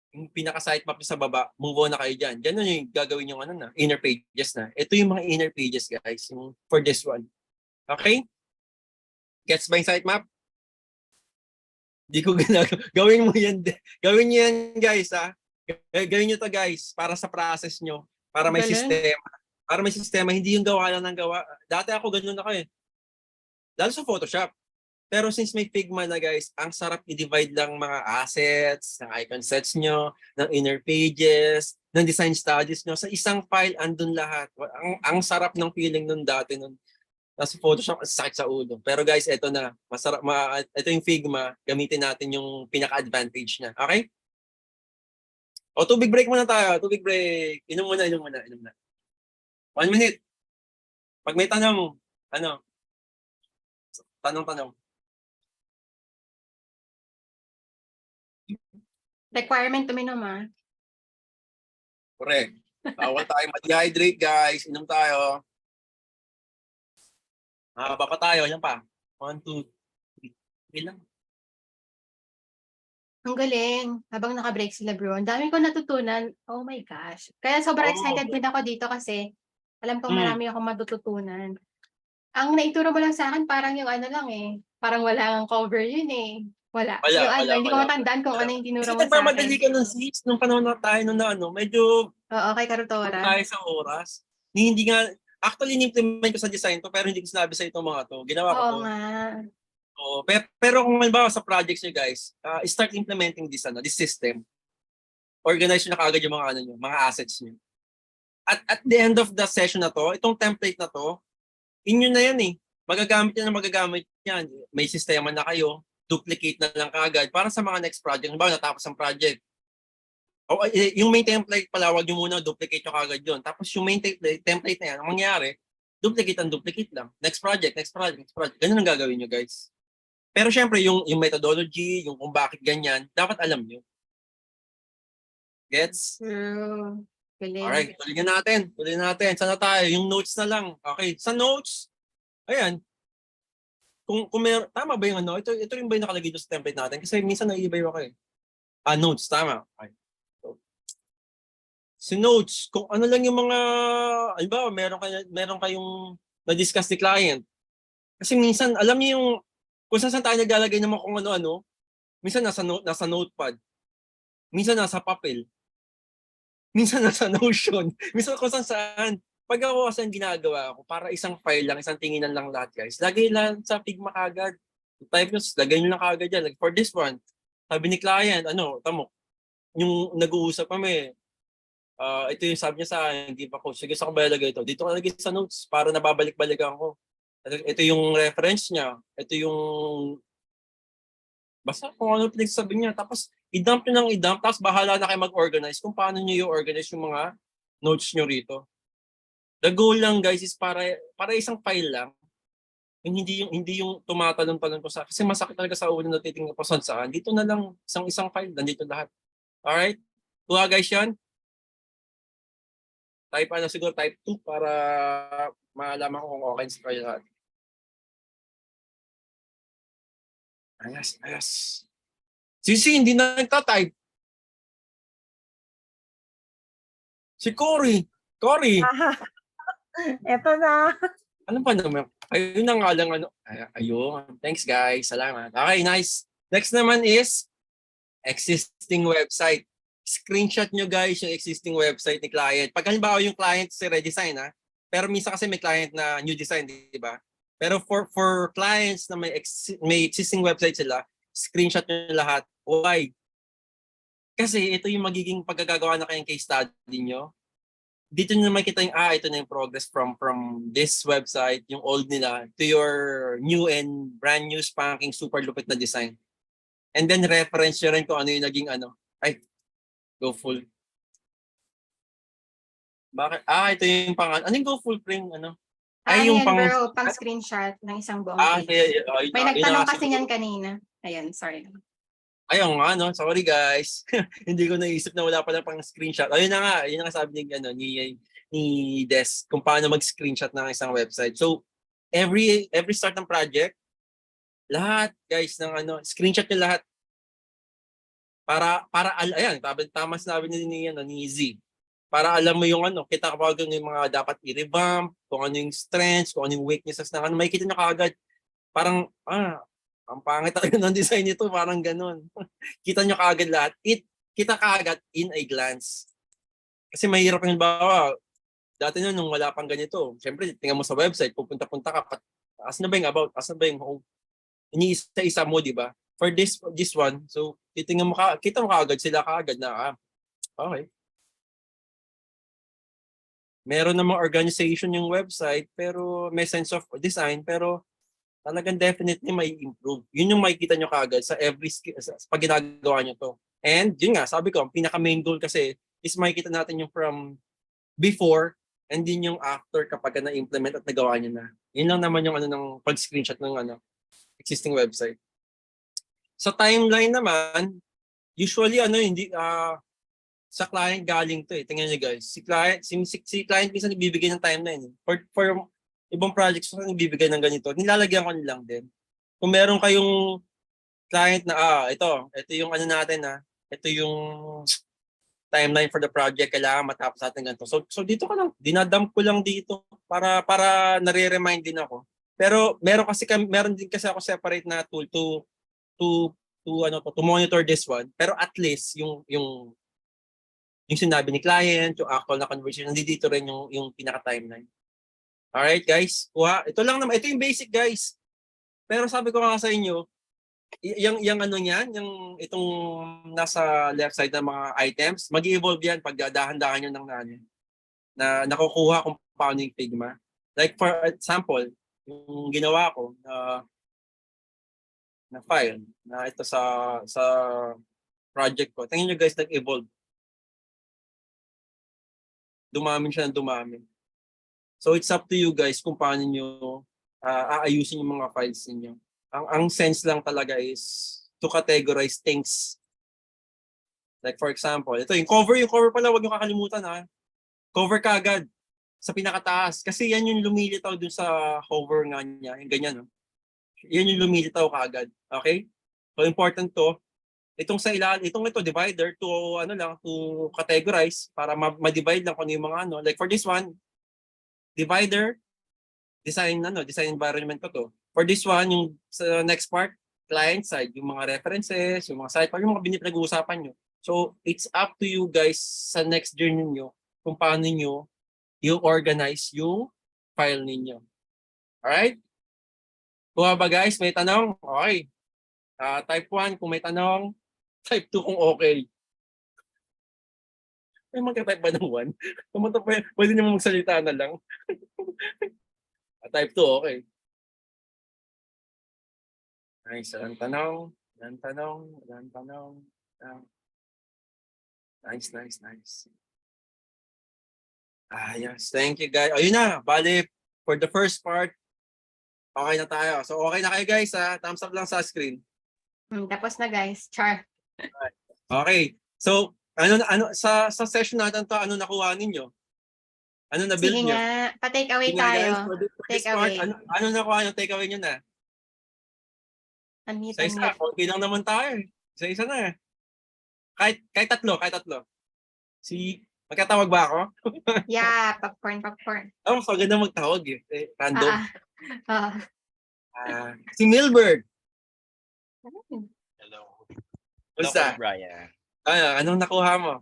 Speaker 1: Yung pinaka-sitemap sa baba, move on na kayo dyan. Diyan na yung gagawin yung inner pages na. Ito yung mga inner pages, guys, yung for this one. Okay? Gets ba yung sitemap? Di ko ginagawa. Gawin mo yan. Gawin nyo yan, guys, Gawin nyo to, guys, para sa process nyo. Para may
Speaker 2: Galing.
Speaker 1: sistema. Para may sistema, hindi yung gawa lang ng gawa. Dati ako ganun ako Lalo sa Photoshop. Pero since may Figma na, guys, ang sarap i-divide lang mga assets, ng icon sets nyo, ng inner pages, ng design studies nyo. Sa isang file, andun lahat. Ang sarap ng feeling nun dati. Nasa Photoshop, sakit sa ulo. Pero guys, ito na. Masarap, ito yung Figma. Gamitin natin yung pinaka-advantage niya. Okay? O, tubig break muna tayo. Tubig break. Inom muna. 1 minute. Pag may tanong, tanong.
Speaker 2: Requirement uminom
Speaker 1: Correct. Bawal tayo ma-dehydrate, guys. Inom tayo. Mahaba pa tayo. Yan pa. 1, 2, 3. Okay lang.
Speaker 2: Ang galing. Habang naka-break sila bro. Ang dami ko natutunan. Oh my gosh. Kaya sobrang excited din ako dito kasi alam kong marami akong matututunan. Ang naituro mo lang sa akin parang yung lang Parang wala kang cover yun Wala. Hindi ko matandaan kung ano yung tinuro
Speaker 1: Kasi
Speaker 2: mo sa
Speaker 1: nagmamadali
Speaker 2: akin.
Speaker 1: ka ng sis nung panahon na tayo medyo
Speaker 2: Oo, kay Karutora.
Speaker 1: tayo sa oras. Hindi nga, actually, in-implement ko sa design to, pero hindi ko sinabi sa itong mga to. Ginawa ko
Speaker 2: Oo
Speaker 1: to.
Speaker 2: nga.
Speaker 1: Pero kung halimbawa sa projects nyo, guys, start implementing this system. Organize nyo na kaagad yung mga assets nyo. At the end of the session na to, itong template na to, inyo na yan magagamit yan. May sistema na kayo, duplicate na lang kaagad para sa mga next project. Halimbawa, natapos ang project. Yung main template pala, wag nyo muna duplicate nyo kagad yun. Tapos yung main template na yan, ang mangyari, duplicate lang. Next project. Ganun ang gagawin nyo, guys. Pero syempre, yung methodology, yung kung bakit ganyan, dapat alam nyo. Gets?
Speaker 2: True. Galing.
Speaker 1: Alright, tuloy natin. Sana tayo? Yung notes na lang. Okay, sa notes, ayan, kung tama ba yung ito rin ba yung nakalagay doon sa template natin? Kasi minsan naiiba yung notes, tama. Okay. Si notes, kung ano lang yung mga, halimbawa, meron kayong na-discuss ni client. Kasi minsan, alam niyo yung, kung saan tayo naglalagay naman kung ano-ano, minsan nasa notepad, minsan nasa papel, minsan nasa Notion, minsan kung saan. Pag ako kasi ang ginagawa ko, para isang file lang, isang tinginan lang lahat, guys. Lagay lang sa Figma kagad. Type nyo, lagay nyo lang kagad yan. Like for this one, sabi ni client, tamo, yung nag-uusap kami, ito yung sabi niya sa akin, hindi pa ko. Sige, saan ko ba ilagay ito? Dito ko lagay sa notes para nababalik-balikan ko. Ito yung reference niya. Ito yung basta kung ano pinagsasabi niya. Tapos i-dump nyo lang i-dump. Tapos bahala na kayo mag-organize kung paano nyo i-organize yung mga notes nyo rito. The goal lang, guys, is para isang file lang. Hindi yung tumatalon-talon ko sa kasi masakit talaga sa ulo na titingnan ko saan. Dito na lang isang file, nandito lahat. Alright? Kuha, guys, yan. Siguro type 2 para malaman ko kung okay sa kayo lahat. Ayos. Sisi, hindi na nagtatype. Si Cory. Cory,
Speaker 5: Eto na.
Speaker 1: ano pa naman? Ayun na nga lang ano. Ayun. Thanks guys. Salamat. Okay, nice. Next naman is existing website. Screenshot nyo guys yung existing website ni client. Pag halimbawa yung client si redesign pero minsan kasi may client na new design, di ba? Pero for clients na may existing website sila, screenshot nyo lahat. Why? Kasi ito yung magiging pagkagagawa na kayong case study nyo. Dito nyo makita yung, ito na yung progress from this website, yung old nila, to your new and brand new spanking super lupit na design. And then reference nyo rin kung ano yung naging go full. Bakit? Ito yung ano yung go full frame, ano?
Speaker 2: Yung
Speaker 1: yung
Speaker 2: bro, pang screenshot ng isang buong page.
Speaker 1: Yun
Speaker 2: May
Speaker 1: na- yun
Speaker 2: nagtanong
Speaker 1: na
Speaker 2: kasi
Speaker 1: siguro.
Speaker 2: niyan kanina. Ayun, sorry.
Speaker 1: Ayun nga, no? Sorry guys. Hindi ko naisip na wala pala pang screenshot. Ayun na nga, yun na nga sabi ni Des kung paano mag-screenshot ng isang website. So, every start ng project, lahat guys ng screenshot nyo lahat. Para ayan, tama sinabi ni Z. Para alam mo yung kita kapag yung mga dapat i-revamp, kung ano yung strengths, kung ano yung weaknesses ng makikita nyo kaagad. Parang, ang pangit talaga ng design nito, parang ganun. Kita nyo kaagad lahat. Kita kaagad in a glance. Kasi mahirap yung bawa. Dati nung wala pang ganito, syempre, tingnan mo sa website, pupunta-punta ka, asan na ba yung about, asan ba yung home? Iniisa-isa mo, di ba? For this one, so, titingnan mo kita mo kaagad, sila kaagad na, okay. Meron namang organization yung website, pero may sense of design, pero talagang definitely may improve. Yun yung makikita nyo kaagad sa pag ginagawa nyo to. And yun nga, sabi ko, ang pinaka main goal kasi is makikita natin yung from before and din yung after kapag na-implement at nagawa nyo na. Yun lang naman yung ng pag-screenshot ng existing website. Sa timeline naman, usually hindi sa client galing to eh. Tingnan niyo guys, si client minsan nagbibigay ng timeline. For ibang projects na nagbibigay ng ganito, nilalagyan ko nilang din. Kung meron kayong client na ito yung natin ito yung timeline for the project, kailangan matapos natin ganito. So dito ka lang, dinadump ko lang dito para nare-remind din ako. Pero meron din kasi ako separate na tool to monitor this one. Pero at least yung sinabi ni client, yung actual na conversation, nandito rin yung pinaka-timeline. Alright guys, ito lang naman, ito yung basic guys. Pero sabi ko nga sa inyo, yung yung itong nasa left side ng mga items, mag-evolve yan pag dahan-dahan nyo na nakukuha kung paano yung Figma. Like for example, yung ginawa ko na file na ito sa project ko. Tingnan nyo guys, nag-evolve. Dumamin siya ng dumamin. So it's up to you guys kung paano nyo aayusin yung mga files niyo. Ang sense lang talaga is to categorize things. Like for example, ito yung cover pala, wag niyo kakalimutan Cover kaagad sa pinakataas kasi yan yung lumilitaw dun sa hover nga niya, yung ganyan Yan yung lumilitaw kaagad. Okay? So important to. Itong sa ilalim, ito divider to to categorize para ma-divide lang kung ano yung mga like for this one, divider, design environment to. For this one, yung sa next part, client side, yung mga references, yung mga site, yung mga pinag-uusapan nyo. So, it's up to you guys sa next journey nyo kung paano nyo i-organize yung file ninyo. Alright? Kuha ba guys? May tanong? Okay. Type 1 kung may tanong. Type 2 kung okay. May magka-type ba ng 1? Pwede naman magsalita na lang. Type 2, okay. Nice. Walang tanong. Nice. Yes. Thank you, guys. Ayun na. Bali, for the first part, okay na tayo. So, okay na kayo, guys. Thumbs up lang sa screen.
Speaker 2: Tapos na guys. Char.
Speaker 1: Okay. So, sa session natin to, ano nakuha ninyo? Ano na build
Speaker 2: Sige
Speaker 1: nyo?
Speaker 2: nga. Pa-take away
Speaker 1: Sige, guys,
Speaker 2: tayo.
Speaker 1: for this
Speaker 2: Take
Speaker 1: part,
Speaker 2: away.
Speaker 1: ano nakuha nyo? Take away nyo na.
Speaker 2: Unmute,
Speaker 1: Sa isa,
Speaker 2: unmute.
Speaker 1: okay lang naman tayo. Sa isa na. Kahit tatlo. Si Magkatawag ba ako?
Speaker 2: Yeah, popcorn.
Speaker 1: Oh, so ganda magtawag eh. Random.
Speaker 2: Ah.
Speaker 1: Si Milbert.
Speaker 6: Hello.
Speaker 1: Basta.
Speaker 6: Hello, Brian.
Speaker 1: Anong nakuha mo?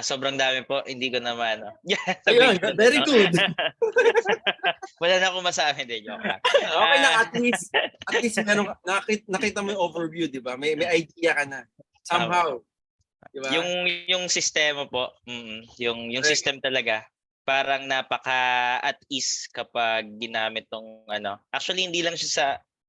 Speaker 6: Sobrang dami po, hindi ko naman. Yeah,
Speaker 1: Ayun,
Speaker 6: sabihin ko na,
Speaker 1: very
Speaker 6: no?
Speaker 1: good.
Speaker 6: Wala na akong masabi, hindi, joke lang.
Speaker 1: Okay lang,
Speaker 6: Ah,
Speaker 1: at least meron, nakita mo yung overview, di ba? May idea ka na. Somehow. Di ba?
Speaker 6: yung sistema po, yung
Speaker 1: Correct.
Speaker 6: system talaga, parang napaka at ease kapag ginamit tong ano. Actually, hindi lang siya sa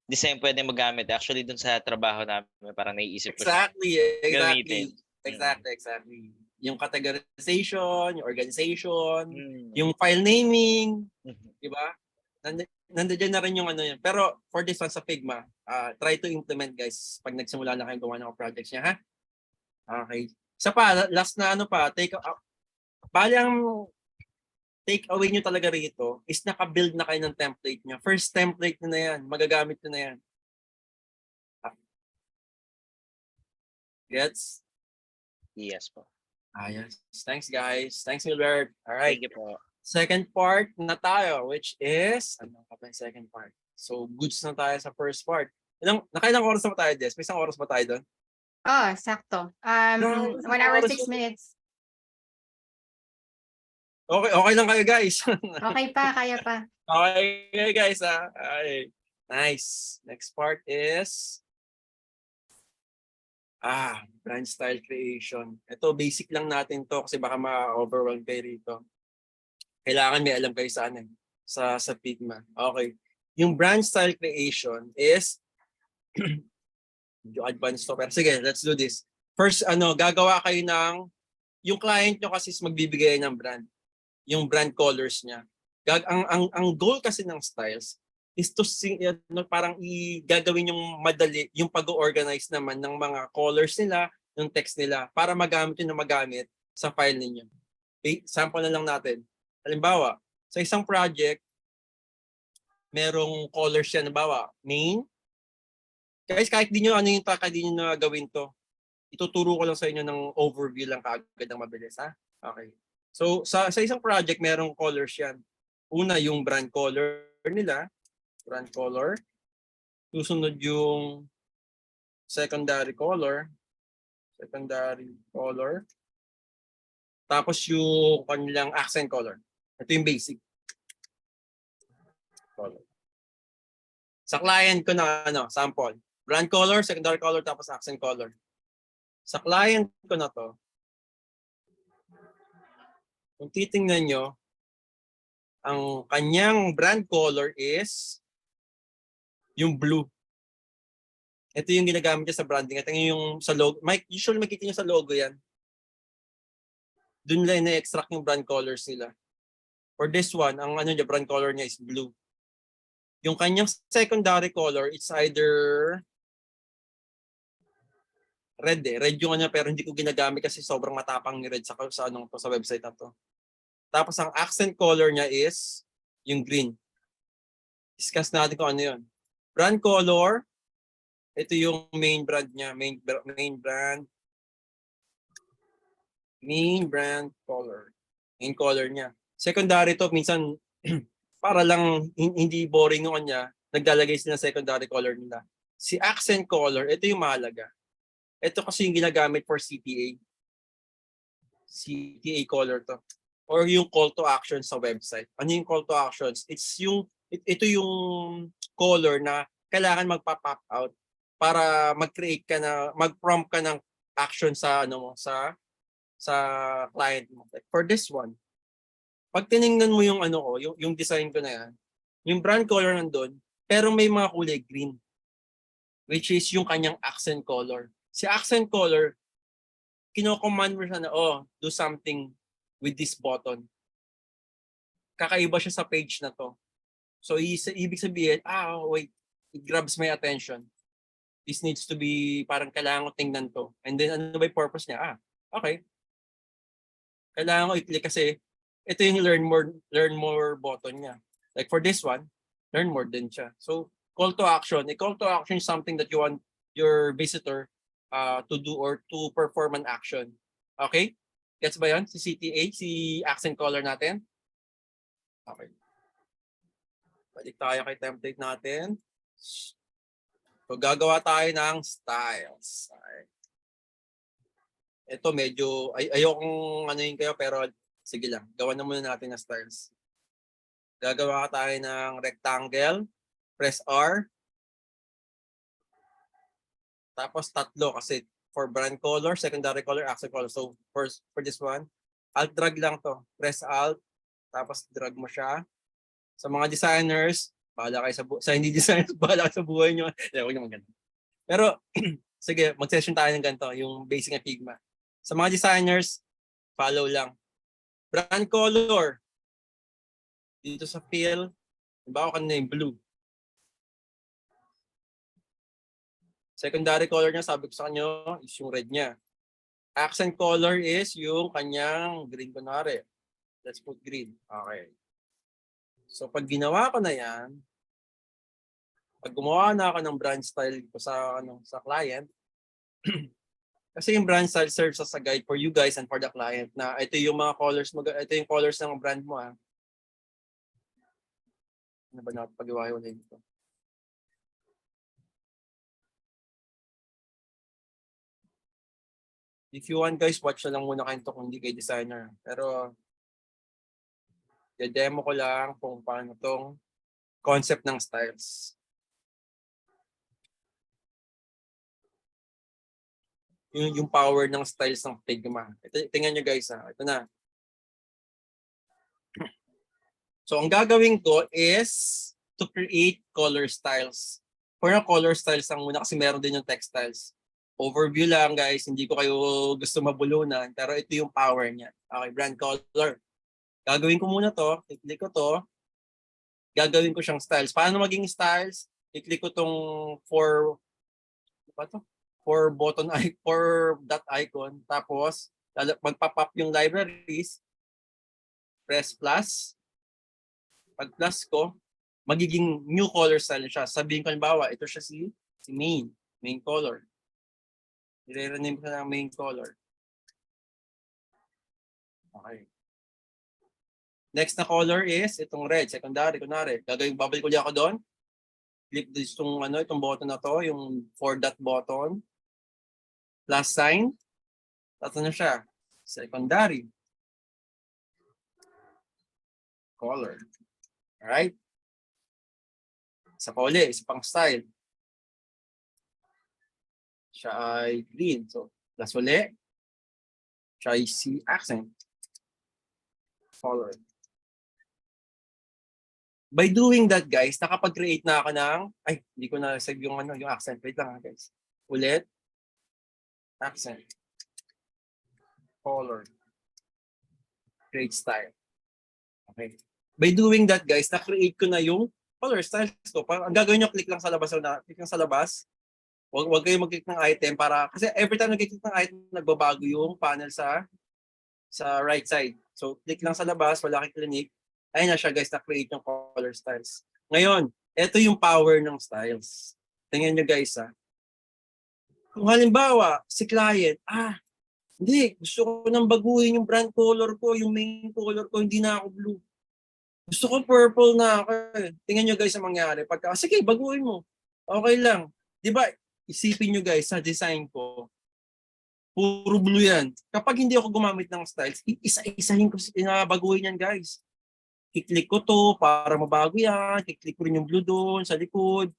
Speaker 6: design pwede magamit. Actually, dun sa trabaho namin, parang naiisip ko siya.
Speaker 1: Exactly.
Speaker 6: Gamitin.
Speaker 1: Exactly. Yung categorization, yung organization,
Speaker 6: Mm.
Speaker 1: yung file naming,
Speaker 6: Mhm.
Speaker 1: di ba? Nandiyan na rin yung ano yun. Pero for this one sa Figma, try to implement guys pag nagsimula na kayong gumawa ng projects niya, ha? Okay. Isa pa, last na ano pa, bali ang take away nyo talaga rito is naka-build na kayo ng template nyo. First template nyo na yan, magagamit nyo na yan. Gets?
Speaker 6: Yes po.
Speaker 1: Yes. Thanks guys. Thanks Milbert. Alright.
Speaker 6: Thank you po.
Speaker 1: Second part na tayo, which is, ano ka ba yung second part? So, goods na tayo sa first part. Nakailang oras na ba tayo, Des? May isang oras ba tayo doon?
Speaker 2: Oh, sakto. 1 hour, 6 minutes.
Speaker 1: Okay lang kayo, guys.
Speaker 2: Okay pa, kaya pa.
Speaker 1: Okay, guys. Ay, nice. Next part is, brand style creation. Ito, basic lang natin to kasi baka ma-overwhelm kayo rito. Kailangan may alam kayo sa ano, sa Figma. Okay. Yung brand style creation is medyo advanced to. Pero sige, let's do this. First, gagawa kayo ng, yung client nyo kasi is magbibigay ng brand. Yung brand colors niya. Ang goal kasi ng styles is to parang gagawin yung madali, yung pag-organize naman ng mga colors nila, yung text nila, para magamit yun na magamit sa file ninyo. Okay? Sample na lang natin. Halimbawa, sa isang project, merong colors yan. Halimbawa, main. Guys, kahit di nyo na gawin to, ituturo ko lang sa inyo ng overview lang kaagad ng mabilis, ha? Okay. So, sa isang project, merong colors yan. Una, yung brand color nila. Brand color. Susunod yung secondary color. Tapos yung kanilang accent color. Ito yung basic color. Sa client ko na sample. Brand color, secondary color, tapos accent color. Sa client ko na to, kung titingnan nyo, ang kanyang brand color is yung blue. Ito yung ginagamit niya sa branding. Ito yung sa logo. Usually makikita nyo sa logo yan. Doon lang na-extract yung brand colors nila. For this one, ang brand color niya is blue. Yung kanyang secondary color, it's either red Red yung pero hindi ko ginagamit kasi sobrang matapang ni red sa website na to. Tapos ang accent color niya is yung green. Discuss natin kung ano yun. Brand color, ito yung main brand niya, main brand color. Main color niya. Secondary to, minsan para lang hindi boring yung kanya, naglalagay sila ng secondary color nila. Si accent color, ito yung mahalaga. Ito kasi yung ginagamit for CTA. CTA color to. Or yung call to action sa website. Ano yung call to actions? Ito yung color na kailangan magpa-pop out para mag-create ka mag-prompt ka ng action sa client mo. Like for this one, pag tiningnan mo yung yung design ko na yan, yung brand color nandun, pero may mga kulay green, which is yung kanyang accent color. Si accent color, kino-command mo siya na, do something with this button. Kakaiba siya sa page na to. So, ibig sabihin, wait, it grabs my attention. This needs to be, parang kailangan ko tingnan to. And then, ano ba yung purpose niya? Okay. Kailangan ko i-click kasi ito yung learn more button niya. Like for this one, learn more din siya. So, call to action. A call to action is something that you want your visitor to do or to perform an action. Okay? Gets ba yan? Si CTA, si accent color natin? Okay. Balik tayo kay template natin. So, gagawa tayo ng styles. Okay. Ito medyo, ayokong ano yun kayo, pero sige lang. Gawa na muna natin ng styles. Gagawa tayo ng rectangle. Press R. Tapos tatlo kasi for brand color, secondary color, accent color. So first, for this one, alt drag lang to. Press alt. Tapos drag mo siya. Sa mga designers, bahala kayo sa hindi designers, bahala kayo sa buhay nyo. Huwag naman ganun. Pero, sige, mag-session tayo ng ganito, yung basic na Figma. Sa mga designers, follow lang. Brand color. Dito sa fill, bago kanina yung blue. Secondary color niya, sabi ko sa kanya, is yung red niya. Accent color is yung kanyang green kunwari. Let's put green. Okay. So pag ginawa ko na yan, pag gumawa na ako ng brand style ko sa client, kasi yung brand style serves as a guide for you guys and for the client na ito yung mga colors mo, ito yung colors ng brand mo. Ano ba natin pag-iwahiwalay nito? If you want guys, watch na lang muna kayo kung hindi kayo designer. Pero i-demo ko lang kung paano tong concept ng styles. Yung power ng styles ng Figma. Tingnan nyo guys ito na. So ang gagawin ko is to create color styles. For na color styles ang muna kasi meron din yung textiles. Overview lang guys, hindi ko kayo gusto mabulunan, pero ito yung power niya. Okay, brand color. Gagawin ko muna to, i-click ko to. Gagawin ko siyang styles. Paano maging styles? I-click ko tong for dot icon. Tapos magpa-pop yung libraries. Press plus. Pag plus ko, magiging new color style siya. Sabihin ko halimbawa, ito siya si main color. I-rename ko ng main color. Okay. Next na color is itong red, secondary, kunwari. Babalik ulit ako doon. Click itong button na to, yung 4 dot button. Plus sign. Tapos na siya. Secondary. Color. Alright? Isa pa uli, isa pang style. Siya ay green. So, plus uli. Siya ay si accent. Color. By doing that, guys, nakapag-create na ako ng, hindi ko na-save yung accent. Wait lang guys. Ulit. Accent. Color. Create style. Okay. By doing that, guys, na-create ko na yung color styles ko. Ang gagawin nyo, click lang sa labas. Click lang sa labas. Huwag kayo mag-click ng item kasi every time nag-click ng item, nagbabago yung panel sa right side. So, click lang sa labas, wala kang click. Ayun na siya guys, na-create yung color styles. Ngayon, ito yung power ng styles. Tingnan nyo guys Kung halimbawa, si client, hindi, gusto ko nang baguhin yung brand color ko, yung main color ko, hindi na ako blue. Gusto ko purple na ako. Tingnan nyo guys ang mangyari. Sige, baguhin mo. Okay lang. Di ba, isipin nyo guys, sa design ko, puro blue yan. Kapag hindi ako gumamit ng styles, isa-isahin ko, baguhin yan guys. Kiklik ko to para mabago yan. Kiklik ko rin yung blue doon sa likod.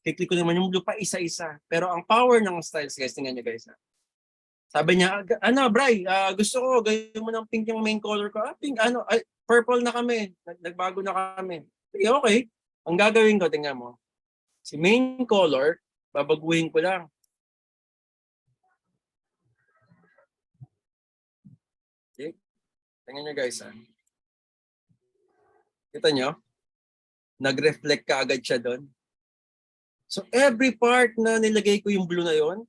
Speaker 1: Kiklik ko naman yung blue pa isa-isa. Pero ang power ng styles guys, tingnan nyo guys. Sabi niya, Bri, gusto ko, gawin mo ng pink yung main color ko. Pink, purple na kami. Nagbago na kami. Okay. Ang gagawin ko, tingnan mo. Si main color, babaguhin ko lang. Okay. Tingnan nyo guys. Kita nyo? Nag-reflect ka agad siya doon. So every part na nilagay ko yung blue na yon,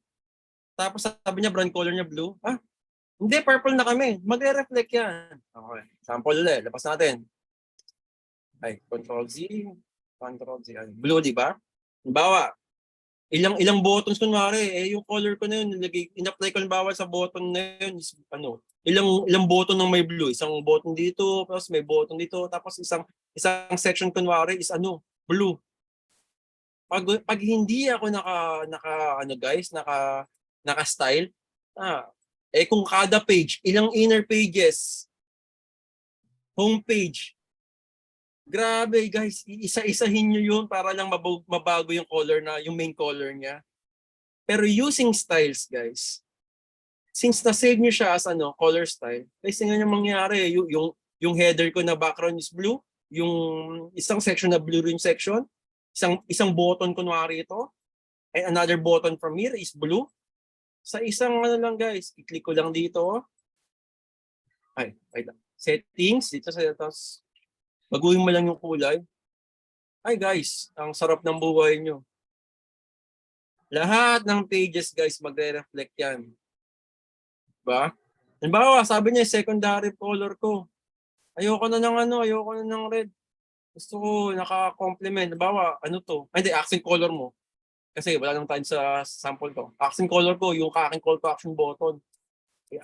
Speaker 1: tapos sabi niya brand color niya blue, hindi, purple na kami. Magre-reflect yan. Okay. Sample ulit. Lapas natin. Control Z. Blue, di ba? Halimbawa, ilang buttons kunwari, yung color ko na yun, in-apply ko halimbawa sa button na yun, is, ilang button ng may blue, isang button dito, tapos may button dito, tapos isang section kunwari is blue. Pag hindi ako naka-style, kung kada page, ilang inner pages, home page, grabe guys, isa-isahin nyo yun para lang mabago yung color yung main color niya. Pero using styles guys, since na-save nyo siya as color style, guys, tingnan nyo mangyari, yung header ko na background is blue, yung isang section na blue rin section, isang button kunwari ito, and another button from here is blue. Sa isang lang guys, i-click ko lang dito. Settings, dito sa tapos baguhin mo lang yung kulay. Ay guys, ang sarap ng buhay nyo. Lahat ng pages guys, magre-reflect yan. Diba? Halimbawa, sabi niya secondary color ko. Ayoko na ng red. Gusto ko naka-complement. Halimbawa, hindi, accent color mo. Kasi wala nang time sa sample ko. Accent color ko, yung aking call to action button.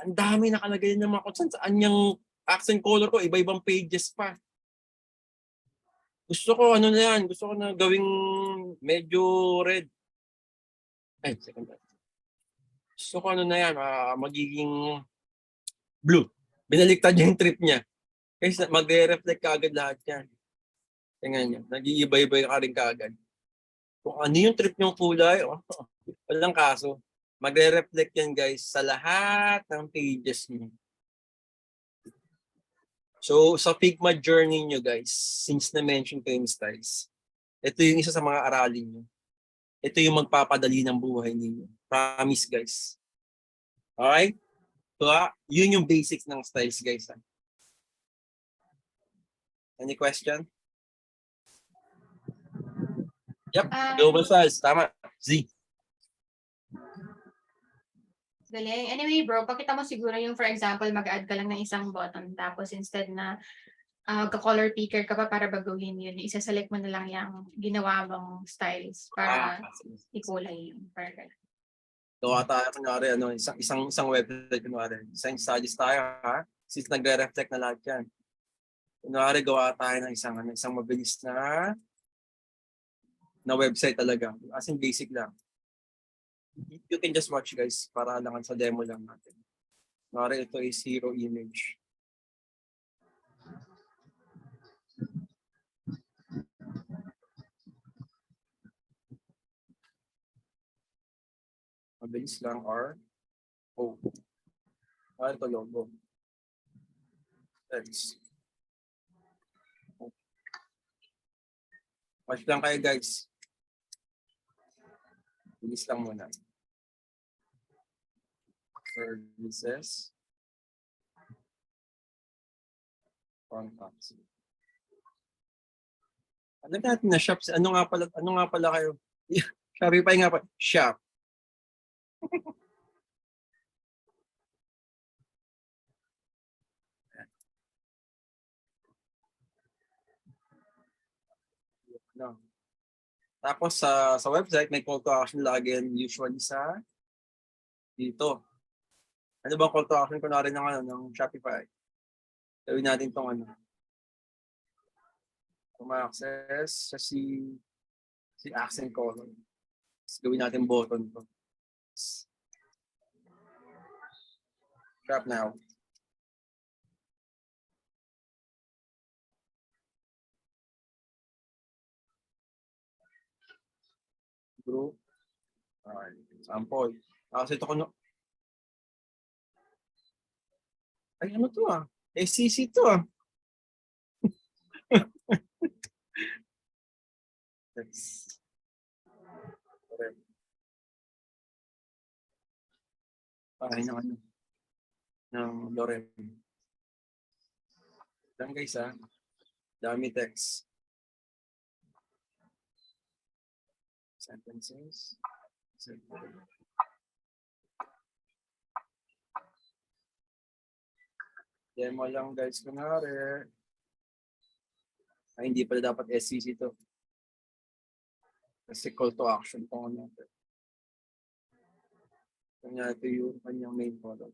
Speaker 1: Ang dami nakalagay ng mga kung saan yung accent color ko, iba-ibang pages pa. Gusto ko gusto ko na gawing medyo red. Secondary. Gusto ko magiging blue. Binaliktad niya yung trip niya. Kasi magre-reflect kaagad lahat yan. Tingnan niyo, nag-iiba-iba ka rin kaagad. Kung ano yung trip niyong kulay, walang kaso. Magre-reflect yan guys sa lahat ng pages niyo. So, sa Figma journey nyo guys, since na-mention ko yung styles, ito yung isa sa mga aralin nyo. Ito yung magpapadali ng buhay ninyo. Promise guys. Okay? So, yun yung basics ng styles guys. Any question? Yep, global styles. Tama. Z.
Speaker 2: Galing. Anyway, bro, pakita mo siguro yung, for example, mag-add ka lang ng isang button, tapos instead na ka-color picker ka pa para baguhin yun, isa-select mo na lang yung ginawa mong styles para ikulay yun. Perfect.
Speaker 1: Gawa tayo, kunwari, isang website, kunwari. Isang studies tayo, ha? Since nagre-reflect na lahat yan. Kunwari, gawa tayo ng isang mabilis na website talaga. As in basic lang. You can just watch guys para lang sa demo lang natin. Kunwari, ito is hero image. Mabilis lang, R-O. Ito logo. Text. Watch lang kayo guys. Bilis lang muna. Services. Contacts. Alam natin na shop. Ano nga pala kayo? Shopify nga pa. Shop. No. Tapos sa website may call to action lagi yan usually sa dito. Ano bang call to action ko na rin ng Shopify? Gawin natin tong ma-access sa si accent color. Gawin natin button to. Shop now. Group. Sample. Kasi ito ko ay, ano to SCC to That's correct. Ng Lorem. Lang guys dami text. Sentences. Demo lang guys kunwari. Ay, hindi pala dapat SCC to. Kasi call to action po natin. Kanya ito yung kanyang main color.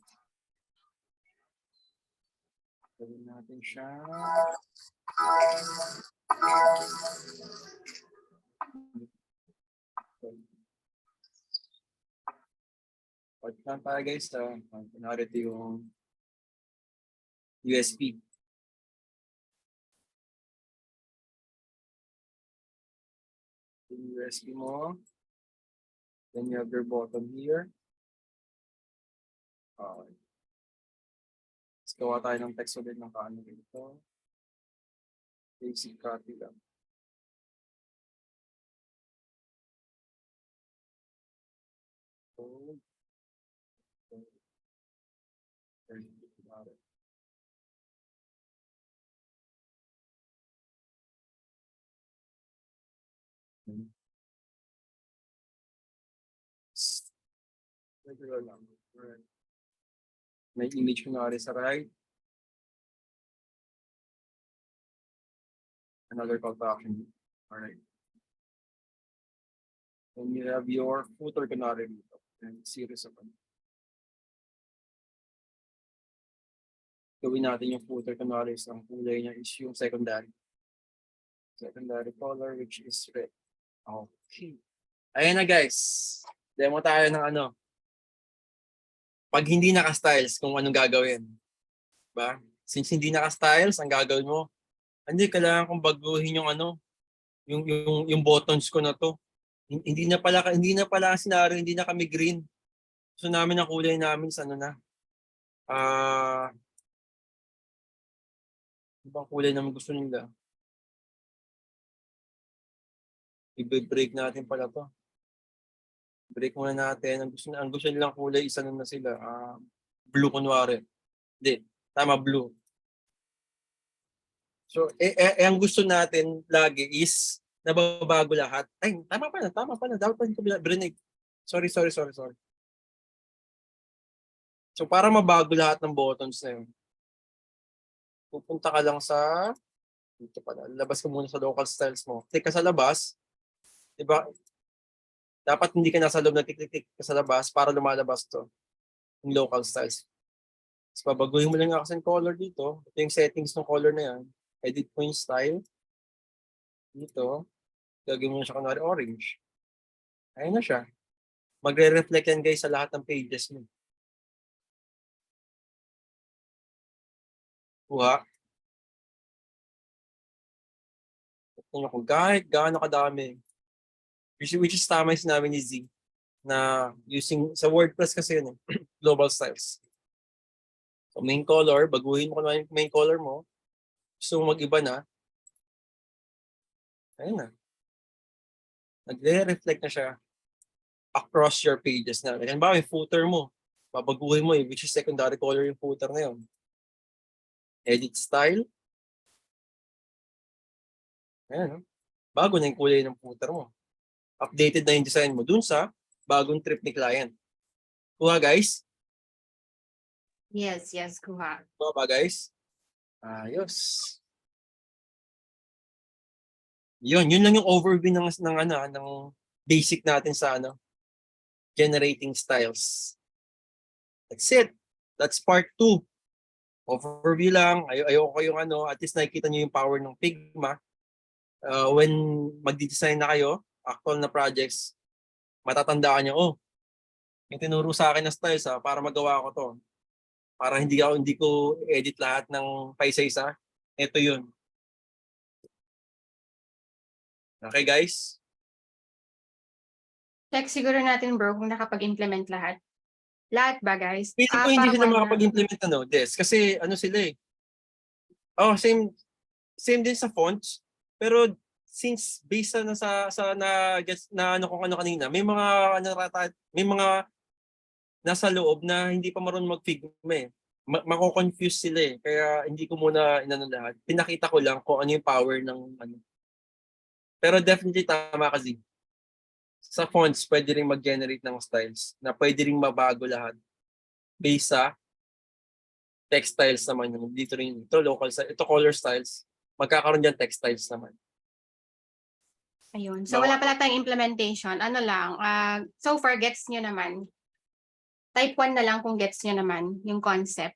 Speaker 1: Gawin natin siya. Pag na tayo guys, kunwari ito yung USB. Yung USB mo. Then you have your button here. Okay. Let's gawa tayo ng text ulit ng kaano dito. Basic copy lang. So, regular lang. Alright. May image kunwari sa right. Another call to action. Alright. Then you have your footer kunwari dito. And series of gawin natin yung footer kunwari ang kulay niya is yung secondary. Secondary color which is red. Okay. Ayan na guys. Demo tayo ng ano. Pag hindi naka-styles kung anong gagawin. Diba? Since hindi naka-styles, ang gagawin mo, hindi kailangan kong baguhin yung ano, yung buttons ko na to. Hindi na pala ang scenario, hindi na kami green. So namin ang kulay namin sa ano na. Ibang kulay naman gusto nila. I-break natin pala to. Break muna natin. Ang gusto nilang kulay, isa na sila. Blue kunwari. Hindi. Tama, blue. So, ang gusto natin lagi is nababago lahat. Ay, tama pala. Dapat pa rin brinig. Sorry. So, para mabago lahat ng buttons na yun, pupunta ka lang sa, dito pala, labas ka muna sa local styles mo. Click ka sa labas, diba? Dapat hindi ka nasa loob na click ka sa labas para lumalabas to. Yung local styles. Tapos babaguhin mo lang yung accent color dito. Ito yung settings ng color na yan. Edit mo yung style. Dito. Gagawin mo na siya kunwari orange. Ayun na siya. Magre-reflect yan guys sa lahat ng pages mo. Kuha. Ito nyo kung kahit gaano kadami. Which is tama yung sinabi ni Z na using sa WordPress kasi yun global styles. So main color, baguhin mo kung ano yung main color mo. Gusto mo mag-iba na. Ayun na. Nagre-reflect na siya across your pages na. Like, ba yung footer mo, babaguhin mo which is secondary color yung footer na yun. Edit style. Ayan, no? Bago na yung kulay ng footer mo. Updated na yung design mo dun sa bagong trip ni client. Kuha guys?
Speaker 2: Yes, kuha.
Speaker 1: Kuha ba guys? Ayos. Yun lang yung overview ng basic natin sa generating styles. That's it. That's part 2. Overview lang. Ayoko kayong at least nakikita nyo yung power ng Figma. When magdi-design na kayo, actual na projects, matatandaan nyo, may tinuro sa akin na styles para magawa ko to. Para hindi ko edit lahat ng paisa-isa. Ito yun. Okay guys?
Speaker 2: Check siguro natin bro kung nakapag-implement lahat. Lahat ba guys?
Speaker 1: Feeling ko hindi
Speaker 2: Parang
Speaker 1: sila
Speaker 2: wala.
Speaker 1: makapag-implement Des. Kasi sila eh. Same din sa fonts. Pero since based na kung ano kanina, may mga nasa loob na hindi pa marunong mag-Figma eh. Mako-confuse sila eh. Kaya hindi ko muna lahat. Pinakita ko lang kung ano yung power ng Pero definitely tama kasi. Sa fonts, pwede rin mag-generate ng styles na pwede rin mabago lahat based sa textiles naman yun. Dito rin, ito local style, ito color styles. Magkakaroon dyan textiles naman.
Speaker 2: Ayun. So wala pala tayong implementation. Ano lang, so far gets nyo naman. Type 1 na lang kung gets nyo naman yung concept.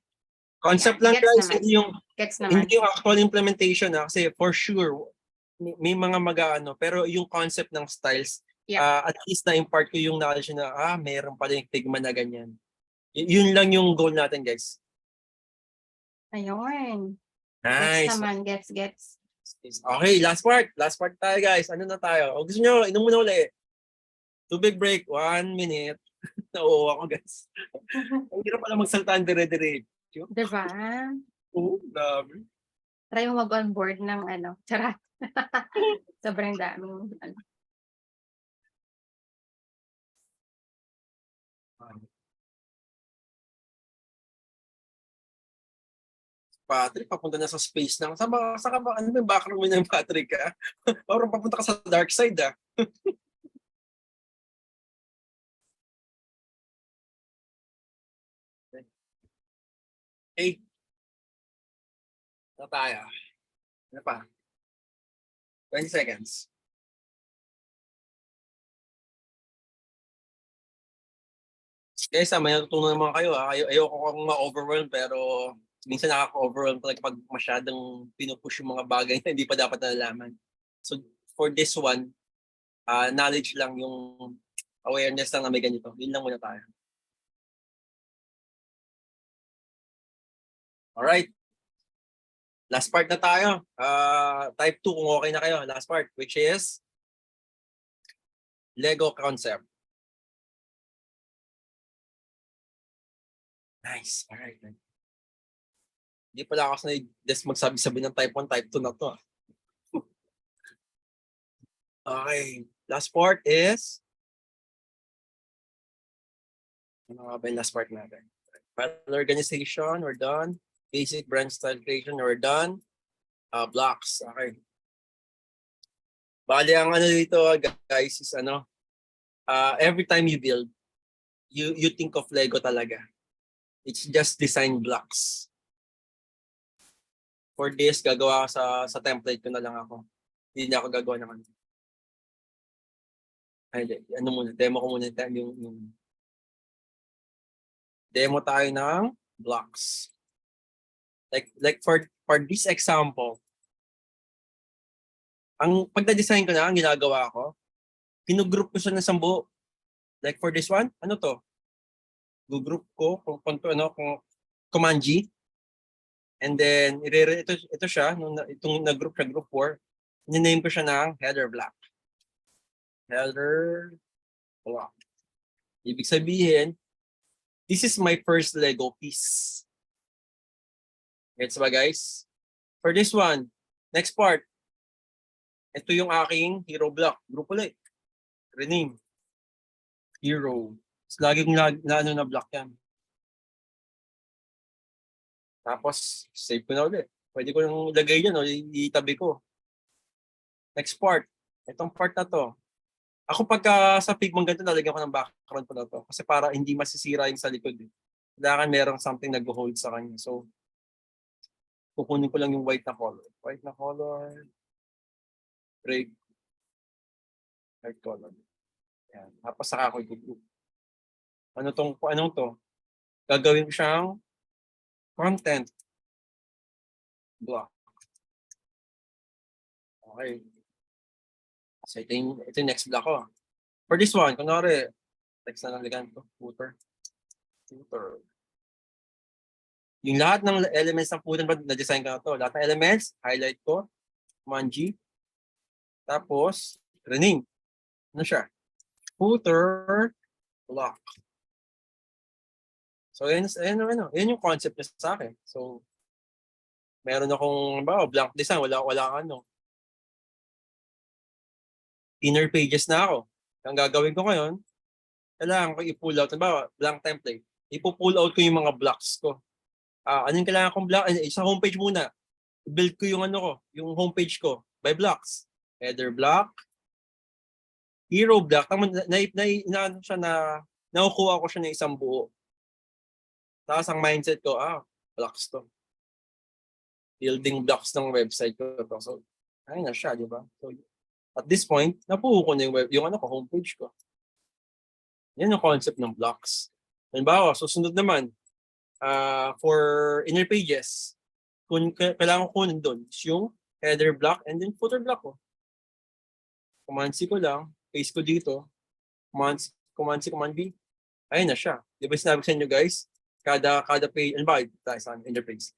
Speaker 1: Concept
Speaker 2: Ayan,
Speaker 1: lang
Speaker 2: gets
Speaker 1: guys,
Speaker 2: naman.
Speaker 1: hindi yung
Speaker 2: Gets
Speaker 1: hindi
Speaker 2: naman.
Speaker 1: yung actual implementation kasi for sure may mga mag-aano pero yung concept ng styles at least na impart ko yung knowledge na meron pala yung Figma na ganyan. Yun lang yung goal natin guys.
Speaker 2: Ayun.
Speaker 1: Nice.
Speaker 2: Gets naman. Gets.
Speaker 1: Okay, last part tayo guys. Ano na tayo? O gusto nyo, inom muna uli. Tubig break, 1 minute. Oo ako guys. Ang hirap pala magsalita dire-dire.
Speaker 2: Diba?
Speaker 1: Oo, grabe.
Speaker 2: Try mo mag-onboard ng Charot. Sobrang daming
Speaker 1: Patrick, papunta na sa space ng saan ka ba? Ano ba yung background mo ng Patrick ka? Parang papunta ka sa dark side Okay. Ano tayo? Ano pa? 20 seconds. Guys, may natutunan naman kayo. Ayoko kong ma-overwhelm pero minsan nakaka-overwhelm talaga kapag masyadong pinupush yung mga bagay na hindi pa dapat nalalaman. So for this one, knowledge lang yung awareness lang na may ganito. Yun lang muna tayo. Alright. Last part na tayo. Type 2 kung okay na kayo. Last part, which is Lego concept. Nice. Alright. Hindi pala ako sanay just magsabi-sabi ng type 1, type 2 na to. Okay. Last part is ano nga ba yung last part natin? Panel organization, we're done. Basic brand style creation, we're done. Blocks. Okay. Bali ang dito guys is every time you build, you think of Lego talaga. It's just design blocks. For this, gagawa ako sa template ko na lang ako. Hindi na ako gagawa ng demo ko muna yung demo tayo ng blocks. Like for this example, ang pagda-design ko na, ang ginagawa ko, pinugroup ko siya ng 10. Like for this one, ano to? Group ko kung Command G. And then ito siya itong nag-group siya group 4. Ni-name ko siya ng header block. Header block. Ibig sabihin, this is my first Lego piece. Gets ba guys? For this one, next part. Ito yung aking hero block. Group ulit. Rename. Hero. Laging na block yan. Tapos, save ko na ulit. Pwede ko nang ilagay dyan o itabi ko. Next part. Itong part na to. Ako pagka sa Figma ganito, nalagyan ko ng background po na to. Kasi para hindi masisira yung sa likod. Kailangan merong something nag-hold sa kanya. So, kukunin ko lang yung white na color. White na color. Break. White color. Yan. Tapos saka ako i-group. Anong to? Gagawin ko siyang content block. Okay. So ito yung next block ko. For this one, kunwari, text na lang ligan ko. Footer. Yung lahat ng elements ng footer, na-design ko na to. Lahat ng elements, highlight ko. Command G. Tapos, rename. Ano siya? Footer block. So, yan yung concept niya sa akin. So, meron akong blank design, wala inner pages na ako. Ang gagawin ko ngayon, kailangan ko i-pull out, blank template. Ipo-pull out ko yung mga blocks ko. Anong kailangan kong block? Sa homepage muna. I-build ko yung yung homepage ko by blocks. Header block, hero block. Nakukuha ko siya ng isang buo. Tapos ang mindset ko, blocks to. Building blocks ng website ko to. So, ayun na siya, di ba? So, at this point, napuho ko na yung homepage ko. Yan yung concept ng blocks. Halimbawa, susunod naman, for inner pages, kung kailangan ko doon is yung header block and then footer block ko. Command C ko lang, paste ko dito, Command C, Command B, ayun na siya. Di ba sinabi ko sa inyo guys, kada page, ano ba, tayo sa inner page.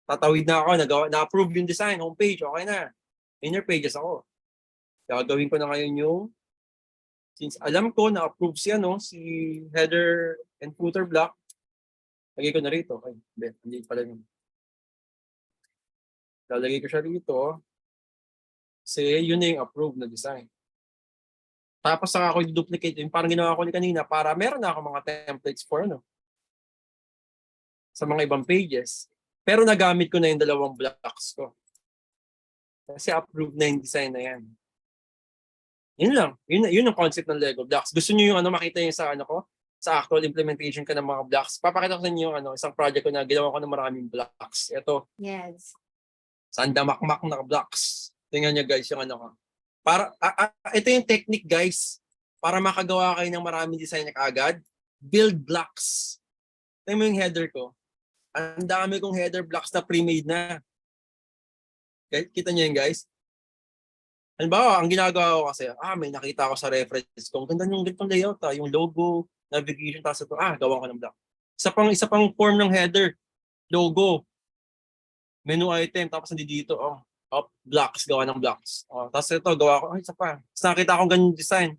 Speaker 1: Tatawid na ako, na-approve yung design, homepage, okay na. Inner pages ako. Gagawin ko na ngayon yung, since alam ko na-approve siya, no, si header and footer block, lagay ko na rito. Ay, hindi pala yun. Lalagay ko siya rito. Kasi yun na yung approved na design. Tapos saka ako i-duplicate yung parang ginawa ko ni kanina para meron na ako mga templates for sa mga ibang pages. Pero nagamit ko na yung dalawang blocks ko. Kasi approved na yung design na yan. Yun lang. Yun ang concept ng Lego blocks. Gusto niyo yung makita yung sa ko? Sa actual implementation ka ng mga blocks. Papakita ko sa inyo yung isang project ko na ginawa ko ng maraming blocks. Ito,
Speaker 2: Yes.
Speaker 1: sandamakmak na blocks. Tingnan niyo guys yung ko. Ito yung technique guys. Para makagawa kayo ng maraming design na kaagad. Build blocks. Tingnan mo yung header ko. Ang dami kong header blocks na pre-made na. Okay? Kita niyo yun guys? Halimbawa, ang ginagawa ko kasi, may nakita ko sa reference ko. Ganda yung ganitong layout, yung logo, navigation, tapos ito, gawa ko ng block. Isa pang form ng header, logo, menu item, tapos dito, blocks, gawa ng blocks. Tapos ito, gawa ko, isa pa. Tapos nakita ko ganyan design.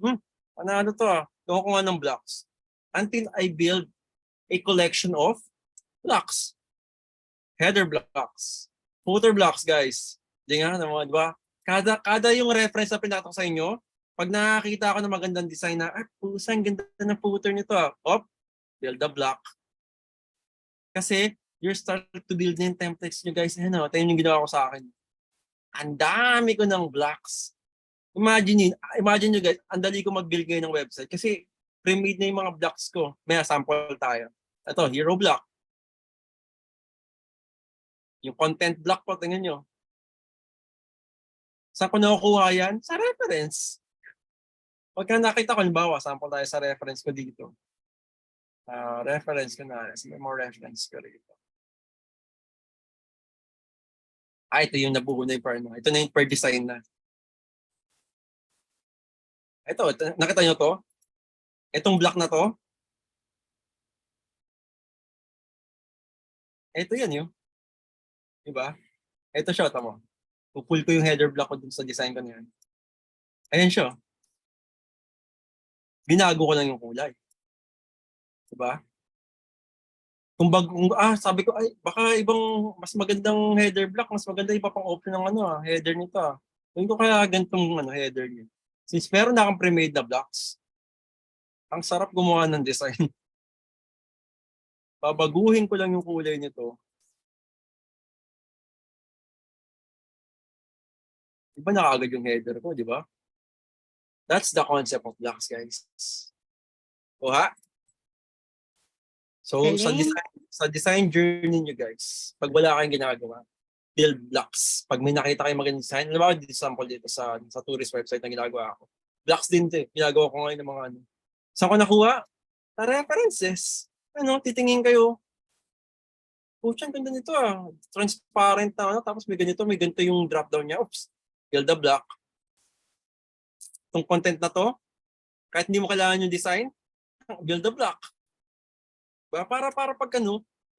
Speaker 1: Ano to, gawa ko nga ng blocks. Until I build a collection of blocks. Header blocks. Footer blocks, guys. Di ba? Kada yung reference na pinakita ko sa inyo, pag nakakita ako ng magandang design na, ang ganda ng footer nito. Build a block. Kasi, you're start to build yung templates nyo, guys. Ito yung ginawa ko sa akin. Ang dami ko ng blocks. Imagine nyo, guys, ang dali ko mag-build ngayon ng website. Kasi, pre-made na yung mga blocks ko. May sample tayo. Ito, hero block. Yung content block po, tingnan nyo. Saan ko nakukuha yan? Sa reference. Pagka nakita ko, halimbawa, sample tayo sa reference ko dito. Reference ko na. May more reference ko rito. Ito yung nabuo na yung per. Ito na yung per design na. Ito, nakita nyo to? Itong block na to. Ito yan yun. Diba? Ito siya, tamo. Pupull ko yung header block ko dun sa design ko na yan. Ayan siya. Binago ko lang yung kulay. Diba? Sabi ko, baka ibang mas magandang header block, mas maganda iba pang option ng header nito. Hindi ko kaya ganitong header niya. Since meron na akong pre-made na blocks, ang sarap gumawa ng design. Babaguhin ko lang yung kulay nito. Diba nakagad yung header ko, di ba? That's the concept of blocks, guys. Kuha? So, sa design journey nyo, guys, pag wala kayong ginagawa, build blocks. Pag may nakita kayong magandang design, alam mo, sample dito sa tourist website na ginagawa ko. Blocks din ito. Ginagawa ko ngayon ng mga Saan ko nakuha? Sa references. Titingin kayo. Ang ganda nito Transparent na tapos may ganito yung drop down niya. Oops. Build a block. Itong content na to, kahit hindi mo kailangan yung design, build a block. Para pag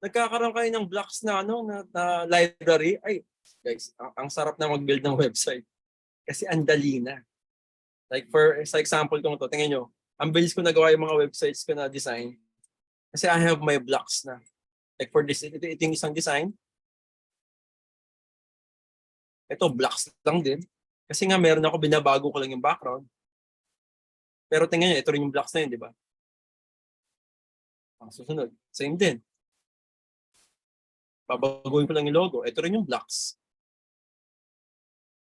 Speaker 1: nagkakaroon kayo ng blocks na na library, guys, ang sarap na mag-build ng website. Kasi ang dali na. Like sa example ko to, tingnan nyo, ang bilis ko nagawa yung mga websites ko na design. Kasi I have my blocks na. Like for this, ito yung isang design. Ito, blocks lang din. Kasi nga meron ako, binabago ko lang yung background. Pero tingnan nyo, ito rin yung blocks na yun, di ba? Susunod, same din. Babaguhin ko lang yung logo. Ito rin yung blocks.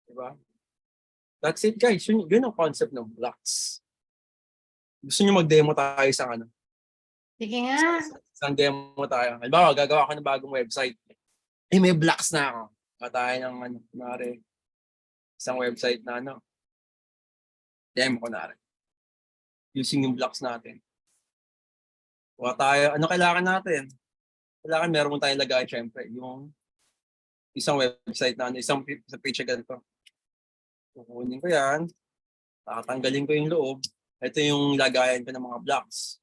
Speaker 1: Di ba? That's it, guys. Yun ang concept ng blocks. Gusto nyo mag-demo tayo sa
Speaker 2: Sige nga.
Speaker 1: Isang demo tayo. Halimbawa, gagawa ako ng bagong website. May blocks na ako. Tayo ng isang website na demo ko na rin. Using yung blocks natin. Kuha tayo. Ano kailangan natin? Kailangan meron tayong lagayan, syempre. Yung isang website na ano, isang page na ganito. Kukunin ko yan. Tatanggalin ko yung loob. Ito yung lagayan ko ng mga blocks.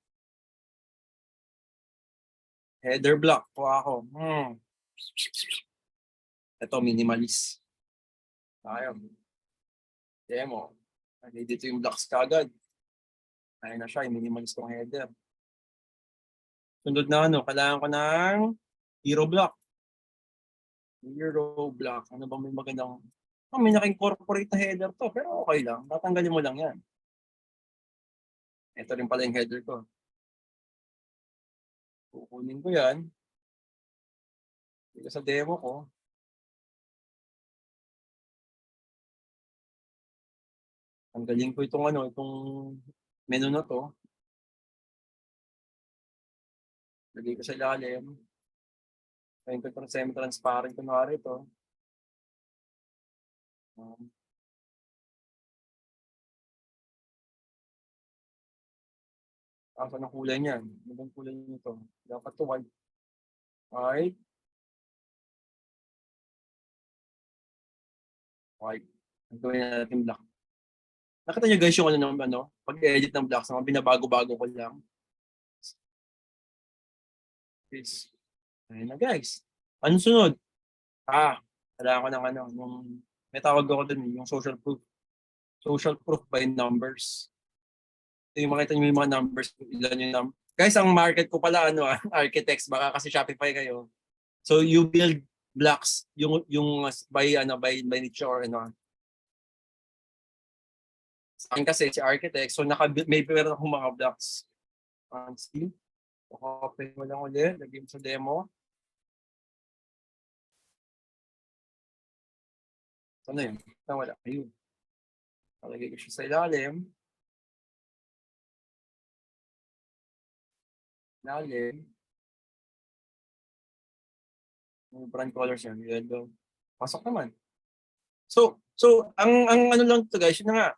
Speaker 1: Header block. Kuha ako. Ito, minimalist. Tayo. Demo. Dito yung blocks kagad. Ayun na siya, yung minimalist kong header. Sunod na ano, kailangan ko ng hero block. Hero block. Ano bang may magandang... may naka-incorporate na header to, pero okay lang. Tatanggalin mo lang yan. Ito rin pala yung header ko. Kukunin ko yan. Dito sa demo ko. Tanggalin ko itong ano, itong menu na to. Lagay ko sa ilalim. Ngayon ko itong semi-transparent kunwari ito. Asa ng kulay niyan? Ano bang kulay nito? Dapat to white. White. White. Ang gawin natin black. Nakita niyo guys yung pag-edit ng blocks, mga binabago-bago ko lang. Yes. Ayun na guys. Ano sunod? Kailangan ko ng may tawag ako dun, yung social proof. Social proof by numbers. Ito yung makita niyo yung mga numbers, ilan yung number. Guys, ang market ko pala, architects, baka kasi Shopify kayo. So you build blocks, yung by niche or Sa akin kasi si architect, so may meron akong mga blocks. See? Open mo lang ulit, lagyan mo sa demo. Ano yun? Wala. Ayun. Palagay ko siya sa ilalim. Yung brand colors yan, yellow. Pasok naman. So ang ano lang to guys, yun na nga.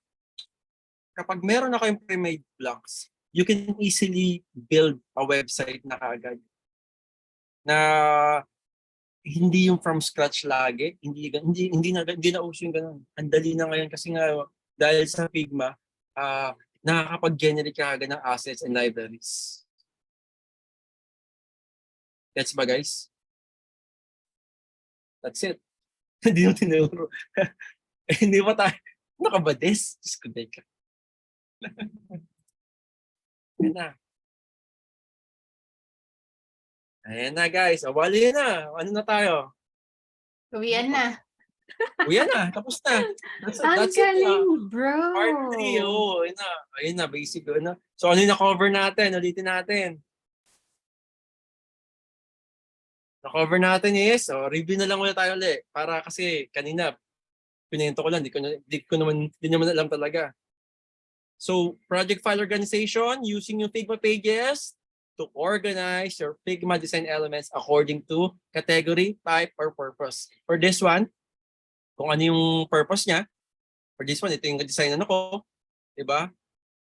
Speaker 1: Kapag meron na kayong pre-made blocks, you can easily build a website na kaagad. Na hindi yung from scratch lagi, hindi na uso yung ganun. Ang dali na ngayon kasi nga dahil sa Figma, nakakapag-generate ka agad ng assets and libraries. Gets ba guys? That's it. Hindi mo tinuro. Hindi pa tayo. Ano ka ba this? Diyos ko, ka. Ayan na. Ayan na guys. Wali na. Ano na tayo?
Speaker 2: Uwian na.
Speaker 1: Uyan na. Tapos na.
Speaker 2: Ang galing, bro.
Speaker 1: Part 3. Ayun na. Basic. So ano yung na-cover natin? Ulitin natin. Na-cover natin is, review na lang ulit tayo ulit. Para kasi kanina, pinento ko lang, di naman alam talaga. So, project file organization, using yung Figma pages to organize your Figma design elements according to category, type, or purpose. For this one, kung ano yung purpose niya, for this one, ito yung design ko, diba?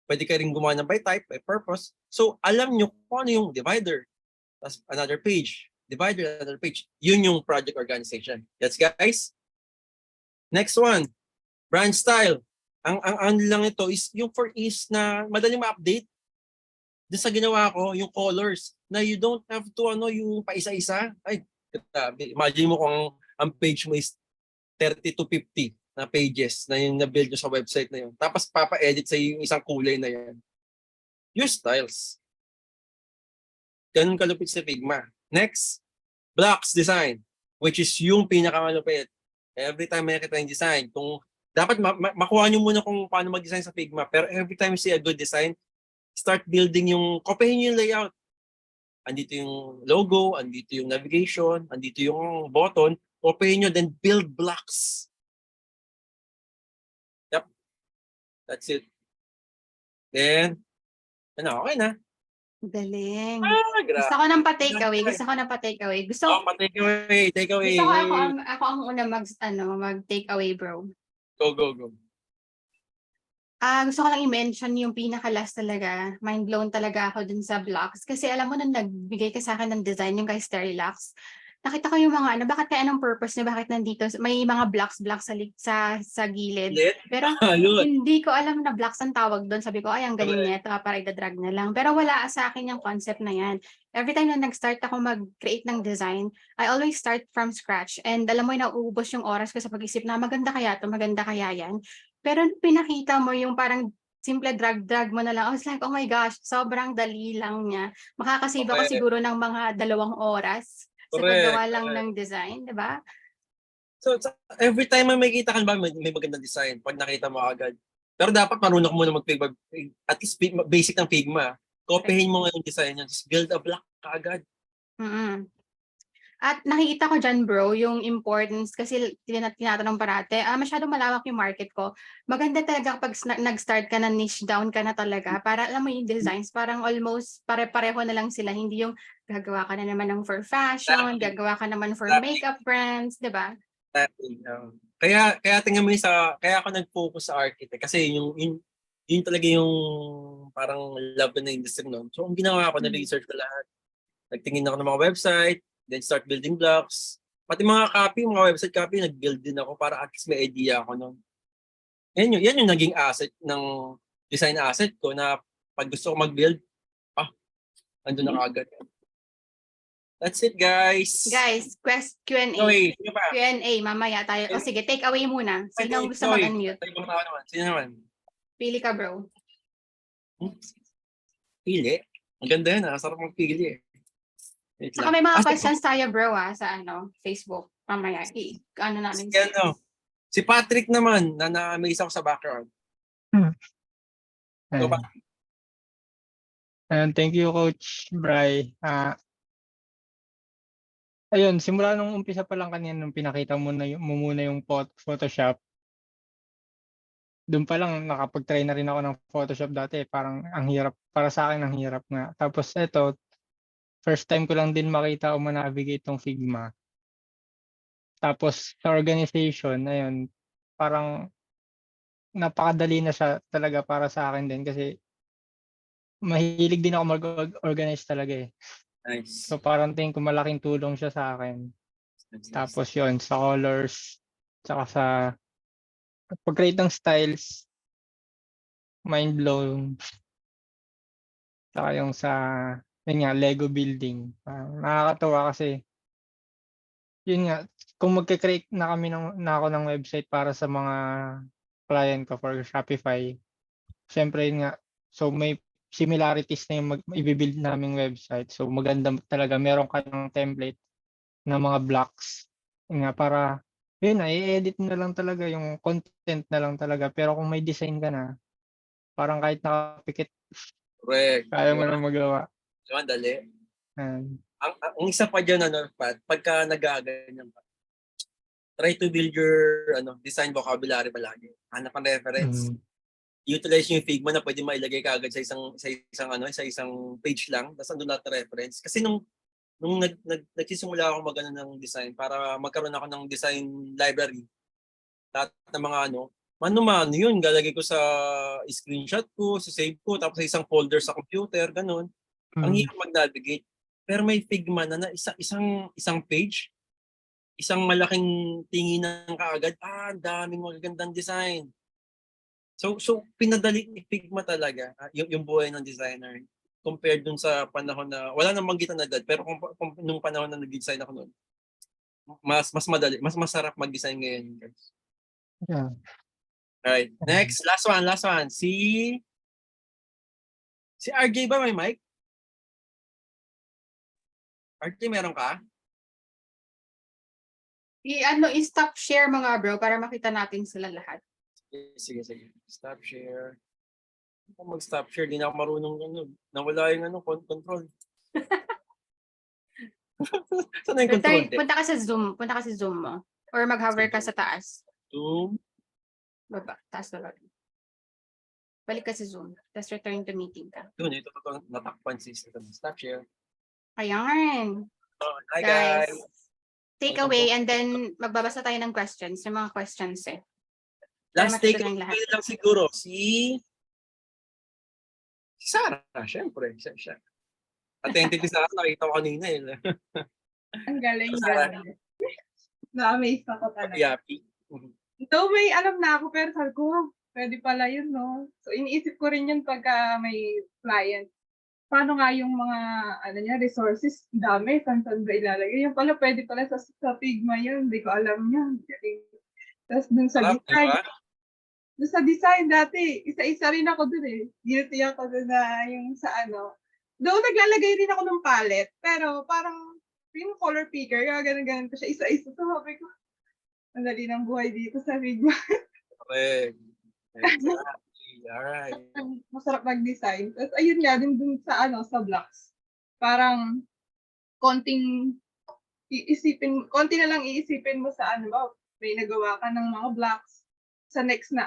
Speaker 1: Pwede ka rin gumawa ng by type, by purpose. So, alam nyo kung ano yung divider. Tapos another page. Divider, another page. Yun yung project organization. Yes, guys? Next one, brand style. Ang lang ito is yung for ease na madaling ma-update. Doon sa ginawa ko, yung colors, na you don't have to, yung paisa-isa. Ay, imagine mo kung ang page mo is 30 to 50 na pages na yung na-build nyo sa website na yun. Tapos papa-edit sa yung isang kulay na yan. Use styles. Ganun kalupit sa Figma. Next, blocks design, which is yung pinakamalupit. Every time may nakita yung design, kung dapat makuha nyo muna kung paano mag-design sa Figma, pero every time you see a good design, start building kopyahin yung layout. Andito yung logo, andito yung navigation, andito yung button, kopyahin nyo, then build blocks. Yep. That's it. Then, okay na.
Speaker 2: Galing.
Speaker 1: Grabe.
Speaker 2: Gusto ko ng pa-take away. Gusto
Speaker 1: Take away.
Speaker 2: ko ako ang una mag-take away, bro.
Speaker 1: Go.
Speaker 2: Gusto ko lang i-mention yung pinaka-last talaga. Mind blown talaga ako dun sa blocks. Kasi alam mo, nung nagbigay ka sa akin ng design, yung kay Sterilax, nakita ko yung mga ano, bakit kaya anong purpose niya, bakit nandito, may mga blocks sa gilid.
Speaker 1: Ulit?
Speaker 2: Pero
Speaker 1: Ayun.
Speaker 2: hindi ko alam na blocks ang tawag doon. Sabi ko, ay, ang galing niya, ito para i-drag na lang. Pero wala sa akin yung concept na yan. Every time na nag-start ako mag-create ng design, I always start from scratch. And alam mo, nauubos yung oras ko sa pag-isip na maganda kaya to, maganda kaya yan. Pero nung pinakita mo yung parang simple drag-drag mo na lang, I was like, oh my gosh, sobrang dali lang niya. Makakasave ako
Speaker 1: Correct.
Speaker 2: siguro ng mga 2 oras sa
Speaker 1: Correct,
Speaker 2: paggawa lang
Speaker 1: correct.
Speaker 2: ng design, di ba?
Speaker 1: So, every time may makita ka ba, may magandang design pag nakita mo agad. Pero dapat marunong ka muna mag-Figma, at least basic ng Figma. Copyhin mo nga yung design niya, just build a block ka agad.
Speaker 2: Mm-mm. At nakikita ko dyan, bro, yung importance kasi tinatanong parate, masyadong malawak yung market ko. Maganda talaga kapag nag-start ka na, niche down ka na talaga para alam mo yung designs, parang almost pare-pareho na lang sila. Hindi yung gagawa ka na naman ng for fashion,
Speaker 1: Exactly.
Speaker 2: gagawa ka naman for
Speaker 1: Exactly.
Speaker 2: makeup brands, di ba?
Speaker 1: Exactly. Kaya tingnan mo kaya ako nag-focus sa architect kasi yun talaga yung parang love ko na industry noon. So, ang ginawa ko, na-research ko lahat. Nagtingin ako ng mga website, then start building blocks. Pati mga copy, mga website copy, nag-build din ako para at least may idea ako noon. Yan yung naging asset ng design asset ko na pag gusto ko mag-build, andun na agad. That's it, guys.
Speaker 2: Guys, Q&A.
Speaker 1: Joy, sino pa?
Speaker 2: Q&A, mamaya tayo. O sige, take away muna. Sino ang gusto
Speaker 1: Joy,
Speaker 2: mag-unmute?
Speaker 1: ibang tao naman. Sino naman?
Speaker 2: Pili ka, bro.
Speaker 1: Pili. Ang ganda yun, sarap magpili eh. Wait
Speaker 2: Saka
Speaker 1: lang.
Speaker 2: may mga
Speaker 1: Ah,
Speaker 2: questions tayo, bro, sa Facebook. Mamaya, namin.
Speaker 1: Si Patrick naman, na na-amaze ako sa background. So,
Speaker 7: Ayan. Ayan, thank you, Coach Bry. Ayun, simula nung umpisa pa lang kanina nung pinakita mo muna yung Photoshop. Doon pa lang nakapag-try na rin ako ng Photoshop dati. Parang ang hirap, para sa akin ang hirap nga. Tapos eto, first time ko lang din makita o ma-navigate tong Figma. Tapos sa organization, ayun, parang napakadali na siya talaga para sa akin din kasi mahilig din ako mag-organize talaga eh.
Speaker 1: nice.
Speaker 7: So parang tingin ko malaking tulong siya sa akin.
Speaker 1: Nice.
Speaker 7: Tapos yon sa colors, tsaka sa pag-create ng styles, mind blown. Tsaka yung sa, yun nga, Lego building. Nakakatawa kasi, yun nga, kung magka-create na ako ng website para sa mga client ko for Shopify, syempre yun nga, so may similarities na yung i-build naming website. So maganda talaga, meron ka ng template na mga blocks. Yun nga, para, yun na, i-edit na lang talaga yung content na lang talaga. Pero kung may design ka na, parang kahit nakapikit,
Speaker 1: Correct.
Speaker 7: kaya mo na magawa.
Speaker 1: Diba, dali.
Speaker 7: And,
Speaker 1: Ang isa pa dyan, Pat, pagka nagaganyan pa, try to build your design vocabulary palagi. Hanap ang reference. Utilize yung Figma na pwede mailagay ka agad sa isang page lang, tapos andun lahat na reference. Kasi nung nagsisimula ako magano ng design para magkaroon ako ng design library, lahat ng mga mano-mano yun, galagay ko sa screenshot ko, sa save ko, tapos sa isang folder sa computer, ganun. Ang hirap mag-navigate. Pero may Figma na isang page, isang malaking tinginan kaagad, ang daming magagandang design. So pinadali ni Figma talaga yung buhay ng designer compared dun sa panahon na wala nang manggitan na agad, pero kung nung panahon na nag-design ako noon, mas madali, mas masarap mag-design ngayon, guys.
Speaker 7: yeah.
Speaker 1: Alright, next, last one. Si RJ ba may mic? RJ, meron ka?
Speaker 2: I-stop share mga bro para makita natin sila lahat.
Speaker 1: Sige. Stop share. Kung mag-stop share, di na ako marunong nawala yung control. Saan na yung control?
Speaker 2: Punta ka sa Zoom mo. Or mag-hover ka sa taas.
Speaker 1: Zoom.
Speaker 2: Baba, taas baba. Balik ka sa Zoom. Tapos return to meeting ka.
Speaker 1: Yun, ito natakpan system. Stop share.
Speaker 2: Ayan.
Speaker 1: Hi guys.
Speaker 2: Take away and then magbabasa tayo ng questions. Yung mga questions eh. Para
Speaker 1: Last take
Speaker 2: matutunan lahat.
Speaker 1: lang siguro, si Sarah, syempre. Siya. Attentive sa akin, nakita ko kanina eh.
Speaker 8: Ang galing,
Speaker 1: Sarah.
Speaker 8: galing. Na-amaze ako talaga.
Speaker 1: Yapi.
Speaker 8: Though may alam na ako, pero sabi ko, pwede pala yun, no? So, iniisip ko rin yun pagka may client. Paano nga yung mga, resources, dami, saan ba ilalagay? Yung pala, pwede pala sa Figma yun. Hindi ko alam yun. Galing. Tapos dun sa design,
Speaker 1: Diba?
Speaker 8: doon sa design dati, isa-isa rin ako dun eh. Guilty ako dun na yung sa Doon naglalagay rin ako ng palette, pero parang yung color picker, ganun-ganun ko siya isa-isa. So sabi ko, ang dali ng buhay dito sa Figma.
Speaker 1: Okay. Exactly. Alright.
Speaker 8: Masarap mag-design. Tapos ayun nga, din dun sa sa blocks. Parang konti na lang iisipin mo sa may nagawa ka ng mga blocks. Sa next na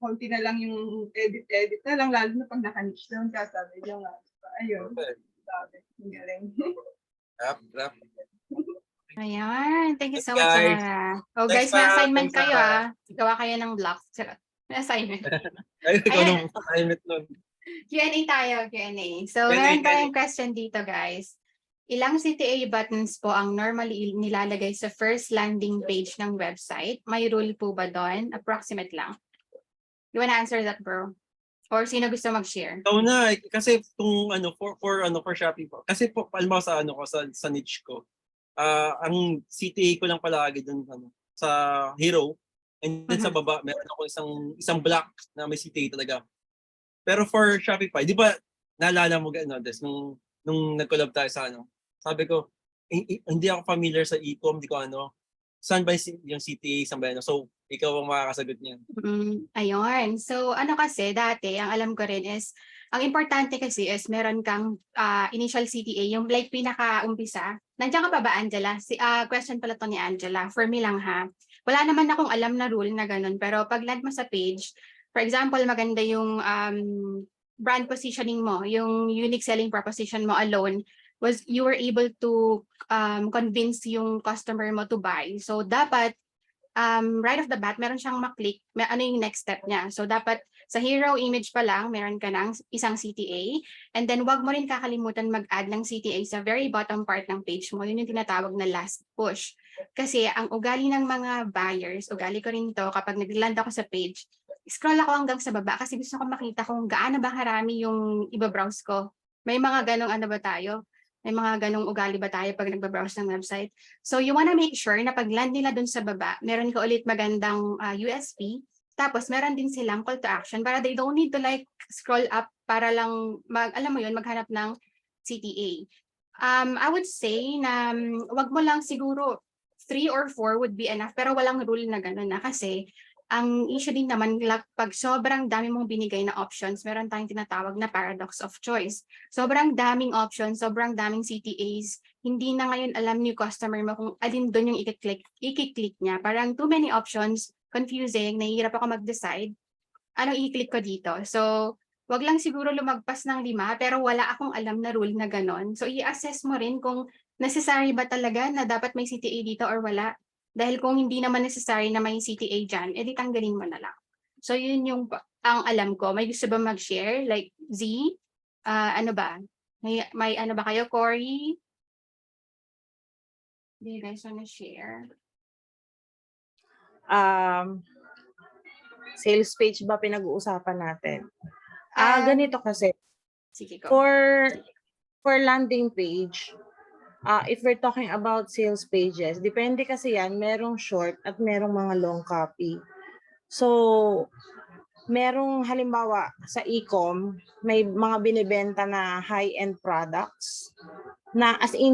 Speaker 8: konti na lang yung edit na lang, lalo na pag naka-niche down ka, sabi niyo nga. Ayun,
Speaker 1: Okay.
Speaker 8: sabi, ang galing.
Speaker 1: Rap.
Speaker 2: Ayan. Thank you so
Speaker 1: Thanks,
Speaker 2: much,
Speaker 1: guys.
Speaker 2: Sarah. Oh,
Speaker 1: Thanks,
Speaker 2: guys, may
Speaker 1: Sarah.
Speaker 2: assignment
Speaker 1: Thanks,
Speaker 2: kayo,
Speaker 1: Sarah.
Speaker 2: Gawa kayo ng blocks. May assignment.
Speaker 1: Ay, ikaw
Speaker 2: Ayan.
Speaker 1: nung assignment nun.
Speaker 2: Q&A tayo, Q&A. So,
Speaker 1: Q&A,
Speaker 2: meron
Speaker 1: Q&A.
Speaker 2: tayong question dito, guys. Ilang CTA buttons po ang normally nilalagay sa first landing page ng website? May rule po ba doon? Approximate lang. You wanna answer that, bro? Or sino gusto mag-share?
Speaker 1: Ikaw na, kasi kung for Shopee po. Kasi po, alam sa ko, sa niche ko. Ang CTA ko lang palagi dun sa Hero. And then sa baba, meron ako isang block na may CTA talaga. Pero for Shopify, di ba naalala mo Des, nung nag-collab tayo sa sabi ko, hindi ako familiar sa e-com, di ko saan ba yung CTA, saan ba So, ikaw ang makakasagot niyan.
Speaker 2: Ayun. So, kasi, dati, ang alam ko rin is, ang importante kasi is meron kang initial CTA, yung like pinaka-umpisa. Nandiyan ka pa ba, Angela? Question pala to ni Angela. For me lang ha. Wala naman akong alam na rule na ganun. Pero pag land mo sa page, for example, maganda yung brand positioning mo, yung unique selling proposition mo alone, was you were able to convince yung customer mo to buy. So, dapat right off the bat, meron siyang maklik, ano yung next step niya. So, dapat sa hero image pa lang, meron ka ng isang CTA. And then, wag mo rin kakalimutan mag-add ng CTA sa very bottom part ng page mo. Yun yung tinatawag na last push. Kasi ang ugali ng mga buyers, ugali ko rin to, kapag nag-land ako sa page, scroll ako hanggang sa baba kasi gusto ko makita kung gaano ba karami yung iba-browse ko. May mga ganong ba tayo? May mga ganong ugali ba tayo pag nagbabrowse ng website? So you wanna make sure na pag land nila dun sa baba, meron ka ulit magandang USP, tapos meron din silang call to action para they don't need to like scroll up para lang maghanap ng CTA. I would say na wag mo lang siguro 3 or 4 would be enough pero walang rule na gano'n na kasi ang issue din naman pag sobrang dami mong binigay na options, meron tayong tinatawag na paradox of choice. Sobrang daming options, sobrang daming CTAs, hindi na ngayon alam ni customer mo kung alin doon yung i-click niya. Parang too many options, confusing, nahihirap ako mag-decide. Anong i-click ko dito? So, wag lang siguro lumagpas ng 5, pero wala akong alam na rule na ganon. So, i-assess mo rin kung necessary ba talaga na dapat may CTA dito or wala. Dahil kung hindi naman necessary na may CTA dyan, edi tanggalin mo na lang. So, yun yung ang alam ko. May gusto ba mag-share? Like, Z? Ano ba? May ano ba kayo, Cory? Do you guys wanna share?
Speaker 5: Sales page ba pinag-uusapan natin? Ganito kasi.
Speaker 2: Sige, go.
Speaker 5: For landing page, if we're talking about sales pages, depende kasi yan, merong short at merong mga long copy. So, merong halimbawa sa e-com, may mga binibenta na high-end products na as in,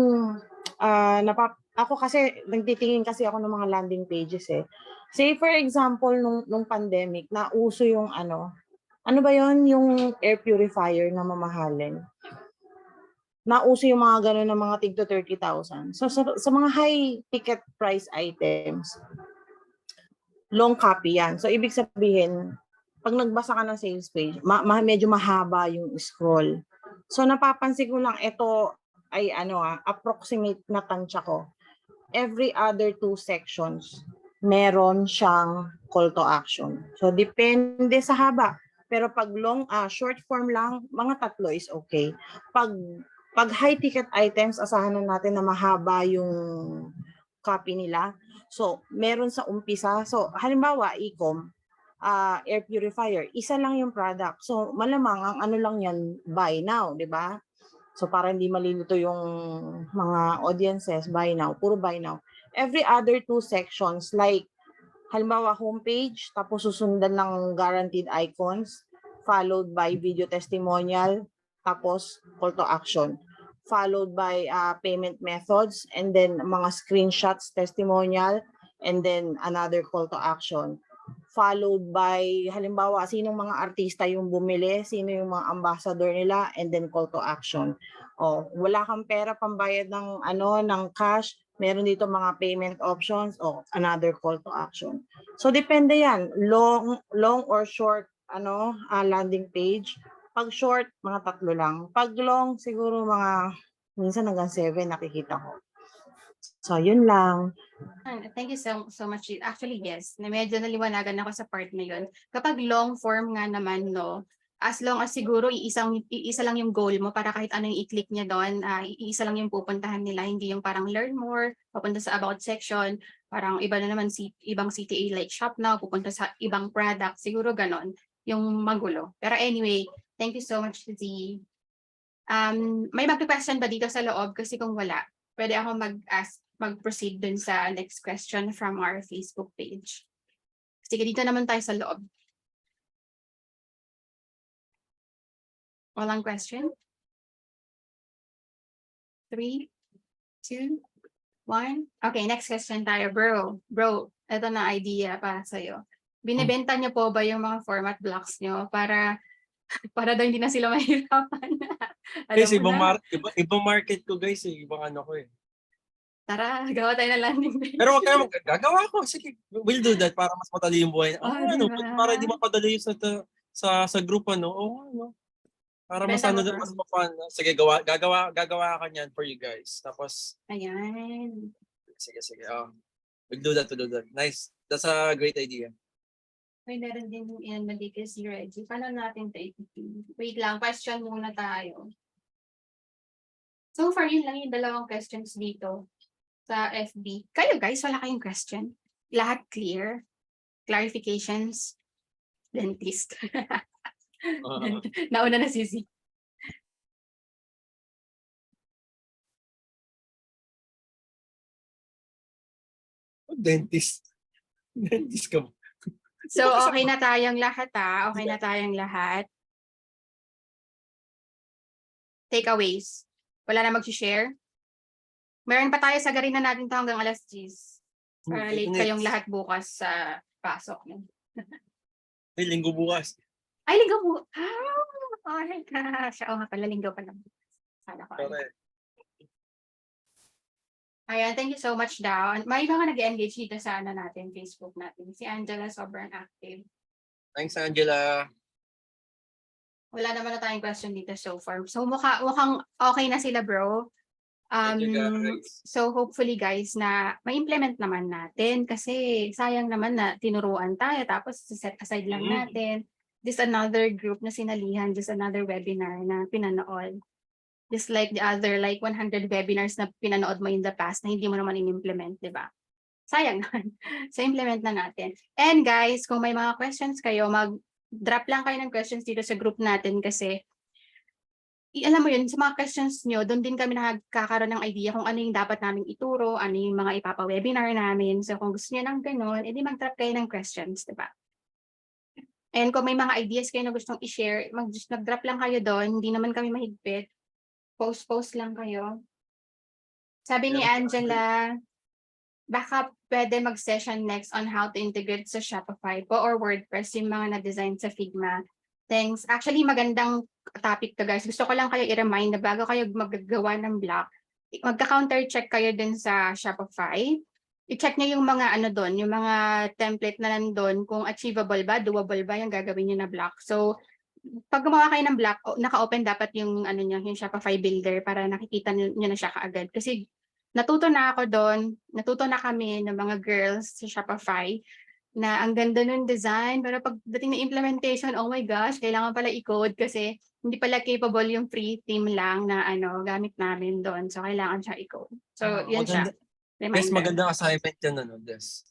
Speaker 5: ako kasi, nagtitingin kasi ako ng mga landing pages eh. Say for example, nung pandemic, nauso yung ano ba yon yung air purifier na mamahalin. Nauso yung mga gano'n ng mga tig to 30,000. So sa mga high ticket price items, long copy yan. So ibig sabihin, pag nagbasa ka ng sales page, medyo mahaba yung scroll. So napapansin ko lang, ito ay approximate na tansya ko. Every other 2 sections, meron siyang call to action. So depende sa haba. Pero pag short form lang, mga 3 is okay. Pag high ticket items, asahan na natin na mahaba yung copy nila. So meron sa umpisa. So halimbawa, e-com, air purifier, isa lang yung product. So malamang ang ano lang yan, buy now, di ba? So para hindi malilito yung mga audiences, buy now, puro buy now. Every other 2 sections, like halimbawa homepage, tapos susundan ng guaranteed icons, followed by video testimonial, tapos call to action, followed by payment methods, and then mga screenshots testimonial, and then another call to action. Followed by, halimbawa, sinong mga artista yung bumili, sino yung mga ambassador nila, and then call to action. O, wala kang pera pambayad ng cash, meron dito mga payment options, o another call to action. So depende yan, long or short landing page. Pag short, mga 3 lang. Pag long, siguro minsan hanggang 7 nakikita ko. So yun lang.
Speaker 2: Thank you so much. Actually, yes. Medyo naliwanagan ako sa part na yun. Kapag long form nga naman, no, as long as siguro iisa lang yung goal mo para kahit anong i-click niya doon, iisa lang yung pupuntahan nila. Hindi yung parang learn more, papunta sa about section, parang iba na naman ibang CTA like shop now, pupunta sa ibang product. Siguro ganon yung magulo. Pero anyway, thank you so much, Z. May mag-question ba dito sa loob? Kasi kung wala, pwede ako mag-proceed dun sa next question from our Facebook page. Sige, dito naman tayo sa loob. Walang question? 3, 2, 1. Okay, next question tayo. Bro, ito na idea para sa'yo. Binibenta niyo po ba yung mga format blocks niyo para daw hindi na sila mahirapan?
Speaker 1: Guys,
Speaker 2: Alam mo na.
Speaker 1: ibang market ko guys, ibang ano ko eh.
Speaker 2: Tara, gawa tayo ng landing page.
Speaker 1: Pero wag ka naman, gagawa ko. Sige, we'll do that para mas madali yung buhay.
Speaker 2: Diba?
Speaker 1: Para di mapadali yung sa group, ano. Para mas
Speaker 2: Benta mo
Speaker 1: mas
Speaker 2: first.
Speaker 1: ma-fun. Sige, gagawa ka niyan for you guys. Tapos,
Speaker 2: Ayan.
Speaker 1: sige. We'll do that. Nice. That's a great idea.
Speaker 2: May meron din yung in Madikis Reggie. Paano natin ito ipipin? Wait lang, question muna tayo. So far, yun lang yung 2 questions dito sa FB. Kayo guys, wala kayong question? Lahat clear? Clarifications? Dentist. Nauna na si Z.
Speaker 1: Dentist. Dentist ka.
Speaker 2: So, okay na tayong lahat Okay na tayong lahat. Takeaways. Wala na mag-share? Meron pa tayo, sagarin na natin ito hanggang alas 10. Para late kayong lahat bukas sa pasok.
Speaker 1: Ay, linggo bukas.
Speaker 2: Ay, linggo po. Oh my gosh. Oo nga pala, linggo pa lang. Sana ko.
Speaker 1: Correct.
Speaker 2: Ayan, thank you so much daw. May mga nag-engage dito sa natin, Facebook natin. Si Angela, sobrang active.
Speaker 1: Thanks, Angela.
Speaker 2: Wala naman na tayong question dito so far. So mukhang okay na sila, bro.
Speaker 1: Thank you, guys.
Speaker 2: So hopefully guys na ma-implement naman natin kasi sayang naman na tinuruan tayo tapos set aside lang natin. This another group na sinalihan, just another webinar na pinanood. Just like the other 100 webinars na pinanood mo in the past na hindi mo naman in-implement, di ba? Sayang naman. So implement na natin. And guys, kung may mga questions kayo, mag-drop lang kayo ng questions dito sa group natin kasi alam mo yun, sa mga questions nyo, doon din kami nakakaroon ng idea kung ano yung dapat namin ituro, ano yung mga ipapa-webinar namin. So kung gusto nyo ng ganun, edi mag-drop kayo ng questions, di ba? And kung may mga ideas kayo na gustong i-share, mag-drop lang kayo doon. Hindi naman kami mahigpit. Post lang kayo. Sabi ni Angela, baka pwede mag-session next on how to integrate sa Shopify po or WordPress yung mga na-design sa Figma. Thanks. Actually, magandang topic to guys. Gusto ko lang kayo i-remind na bago kayo magagawa ng block, magka-counter check kayo din sa Shopify. I-check nyo yung mga doon, yung mga template na nandun, kung achievable ba, doable ba yung gagawin nyo na block. So, pag gumawa kayo ng block, naka-open dapat yung yung Shopify builder para nakikita nyo na siya kaagad. Kasi natuto na ako doon, natuto na kami ng mga girls sa Shopify na ang ganda ng design, pero pagdating ng implementation, oh my gosh, kailangan pala i-code kasi hindi pala capable yung free theme lang na gamit namin doon. So, kailangan siya i-code. So, yun siya.
Speaker 1: Yes,
Speaker 2: Reminder.
Speaker 1: magandang assignment yan, Des.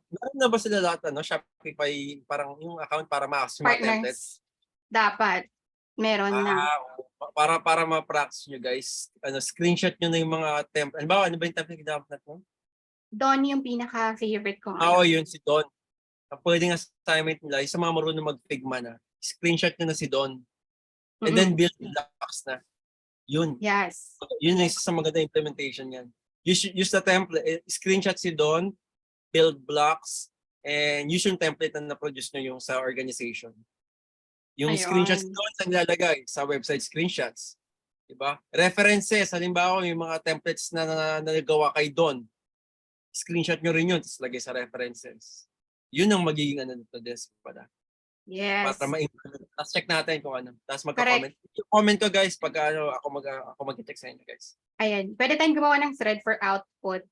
Speaker 1: Meron na ba sila lahat, Shopify, parang yung account para ma-access yung mga templates?
Speaker 2: Partners. Dapat. Meron na.
Speaker 1: Para ma-practice nyo, guys. Screenshot nyo na yung mga template. Ano ba yung template ginamit mo?
Speaker 2: Don yung pinaka-favorite ko.
Speaker 1: Oo, yun, si Don. Ang pwedeng assignment nila, yung sa mga marunong mag-Figma na, screenshot nyo na si Don. And then build blocks na. Yun.
Speaker 2: Yes.
Speaker 1: Yun yung isa sa maganda implementation yan. Use the template, screenshot si Don, build blocks, and use yung template na na-produce nyo yung sa organization. Yung screenshots doon sa nilalagay sa website screenshots. Diba? References, halimbawa yung mga templates na nagawa kay Don. Screenshot nyo rin yun, tapos lagay sa references. Yun ang magiging nito, Des, pala.
Speaker 2: Yes.
Speaker 1: Para ma-implement. Tapos check natin kung ano. Tapos magka-comment. Comment ko, guys, pag ako mag-check sa inyo, guys.
Speaker 2: Ayan. Pwede tayong gumawa ng thread for output.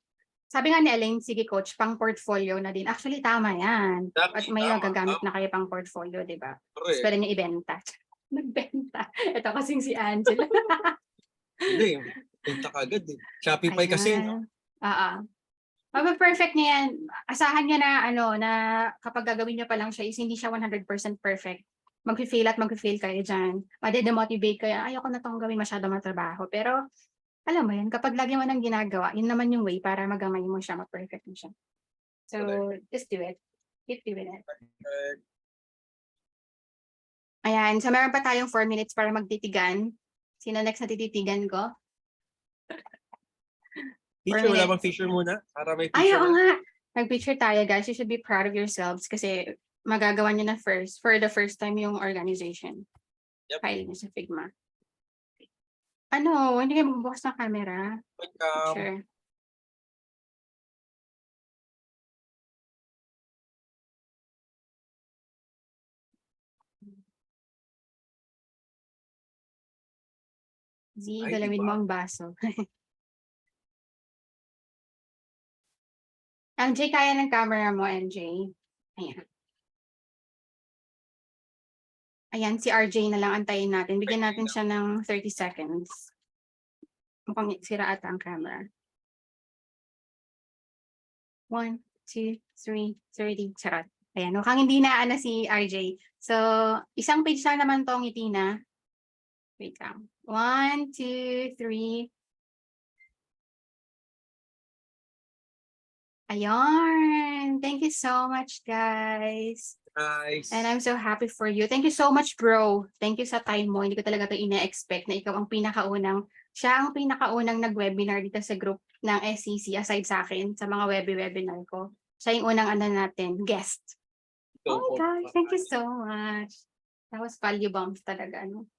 Speaker 2: Sabi nga ni Elaine, sige coach, pang portfolio na din. Actually, tama yan. At may magagamit na kayo pang portfolio, di ba? Tapos pwede nyo ibenta. Nagbenta. Ito kasing si Angela.
Speaker 1: Hindi, benta ka agad eh. Shopify kasi, no?
Speaker 2: Perfect niya yan. Asahan niya na na kapag gagawin niya pa lang siya is hindi siya 100% perfect. Mag-fail at mag-fail kayo dyan. Made-demotivate kayo. Ayoko na itong gawin, masyado matrabaho. Pero alam mo yan, kapag lagi mo nang ginagawa, yun naman yung way para magamay mo siya, mag-perfect mo siya. So, just do it. Keep doing it. Ayan. So, meron pa tayong 4 minutes para magtitigan. Sino next na tititigan ko?
Speaker 1: Feature, wala bang feature muna? Para may feature.
Speaker 2: Ay, oo nga. Nag-picture tayo, guys. You should be proud of yourselves kasi magagawa nyo na for the first time yung organization.
Speaker 1: Yep.
Speaker 2: File nyo sa Figma. Hindi kayo magbubukas ng camera? Picture. Galawin mo ang baso. MJ, kaya ng camera mo, MJ. Ayan. Ayan, si RJ na lang antayin natin. Bigyan natin siya ng 30 seconds. Mukhang sira ata ang camera. 1, 2, 3, 30. Charot. Ayan, mukhang hindi na si RJ. So, isang page lang naman to, ngiti na. Wait lang. 1, 2, 3. Ayan. Thank you so much, guys.
Speaker 1: Nice.
Speaker 2: And I'm so happy for you. Thank you so much, bro. Thank you sa time mo. Hindi ko talaga ito ina-expect na ikaw siya ang pinakaunang nag-webinar dito sa group ng SCC aside sa akin, sa mga webinar ko. Siya yung unang natin, guest. Oh my gosh, thank you so much. That was value bombs talaga, no?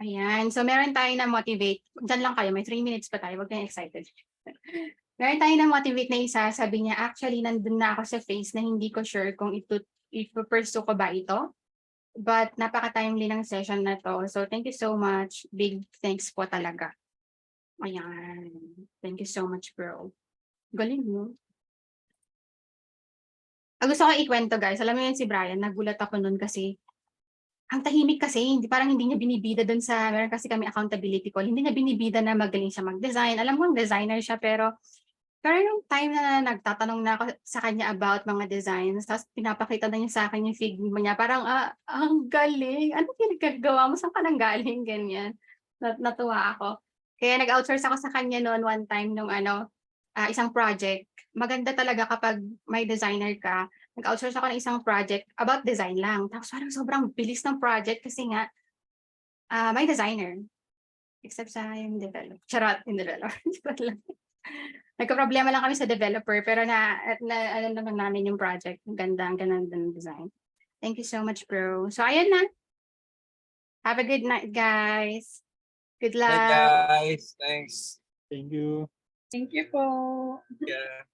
Speaker 2: Ayan. So, meron tayo na motivate. Diyan lang kayo. May 3 minutes pa tayo. Huwag kayong excited. Meron tayo na motivate na isa. Sabi niya, actually, nandun na ako sa phase na hindi ko sure kung ipupursue ko ba ito. But napaka-timely ng session na to. So, thank you so much. Big thanks po talaga. Ayan. Thank you so much, bro. Galing mo. Gusto ko ikwento, guys. Alam mo yun si Brian, nagulat ako nun kasi ang tahimik kasi, parang hindi niya binibida doon meron kasi kami accountability call, hindi niya binibida na magaling siya mag-design. Alam ko, designer siya, pero yung time na nagtatanong na ako sa kanya about mga designs, tapos pinapakita na niya sa akin yung Figma niya, parang, ang galing. Ano pinagagawa mo? Saan ka nang galing? Ganyan. Natuwa ako. Kaya nag-outsource ako sa kanya noon one time nung isang project. Maganda talaga kapag may designer ka. Nag-outsource ako ng isang project about design lang. Tapos parang sobrang bilis ng project kasi nga may designer. Except sa yung developer. Charot, yung developer. Nagka-problema lang kami sa developer pero ano naman namin yung project. Ang ganda ng design. Thank you so much, bro. So, ayan na. Have a good night, guys. Good luck.
Speaker 1: Hey, guys. Thanks.
Speaker 7: Thank you.
Speaker 8: Thank you po.
Speaker 1: Yeah.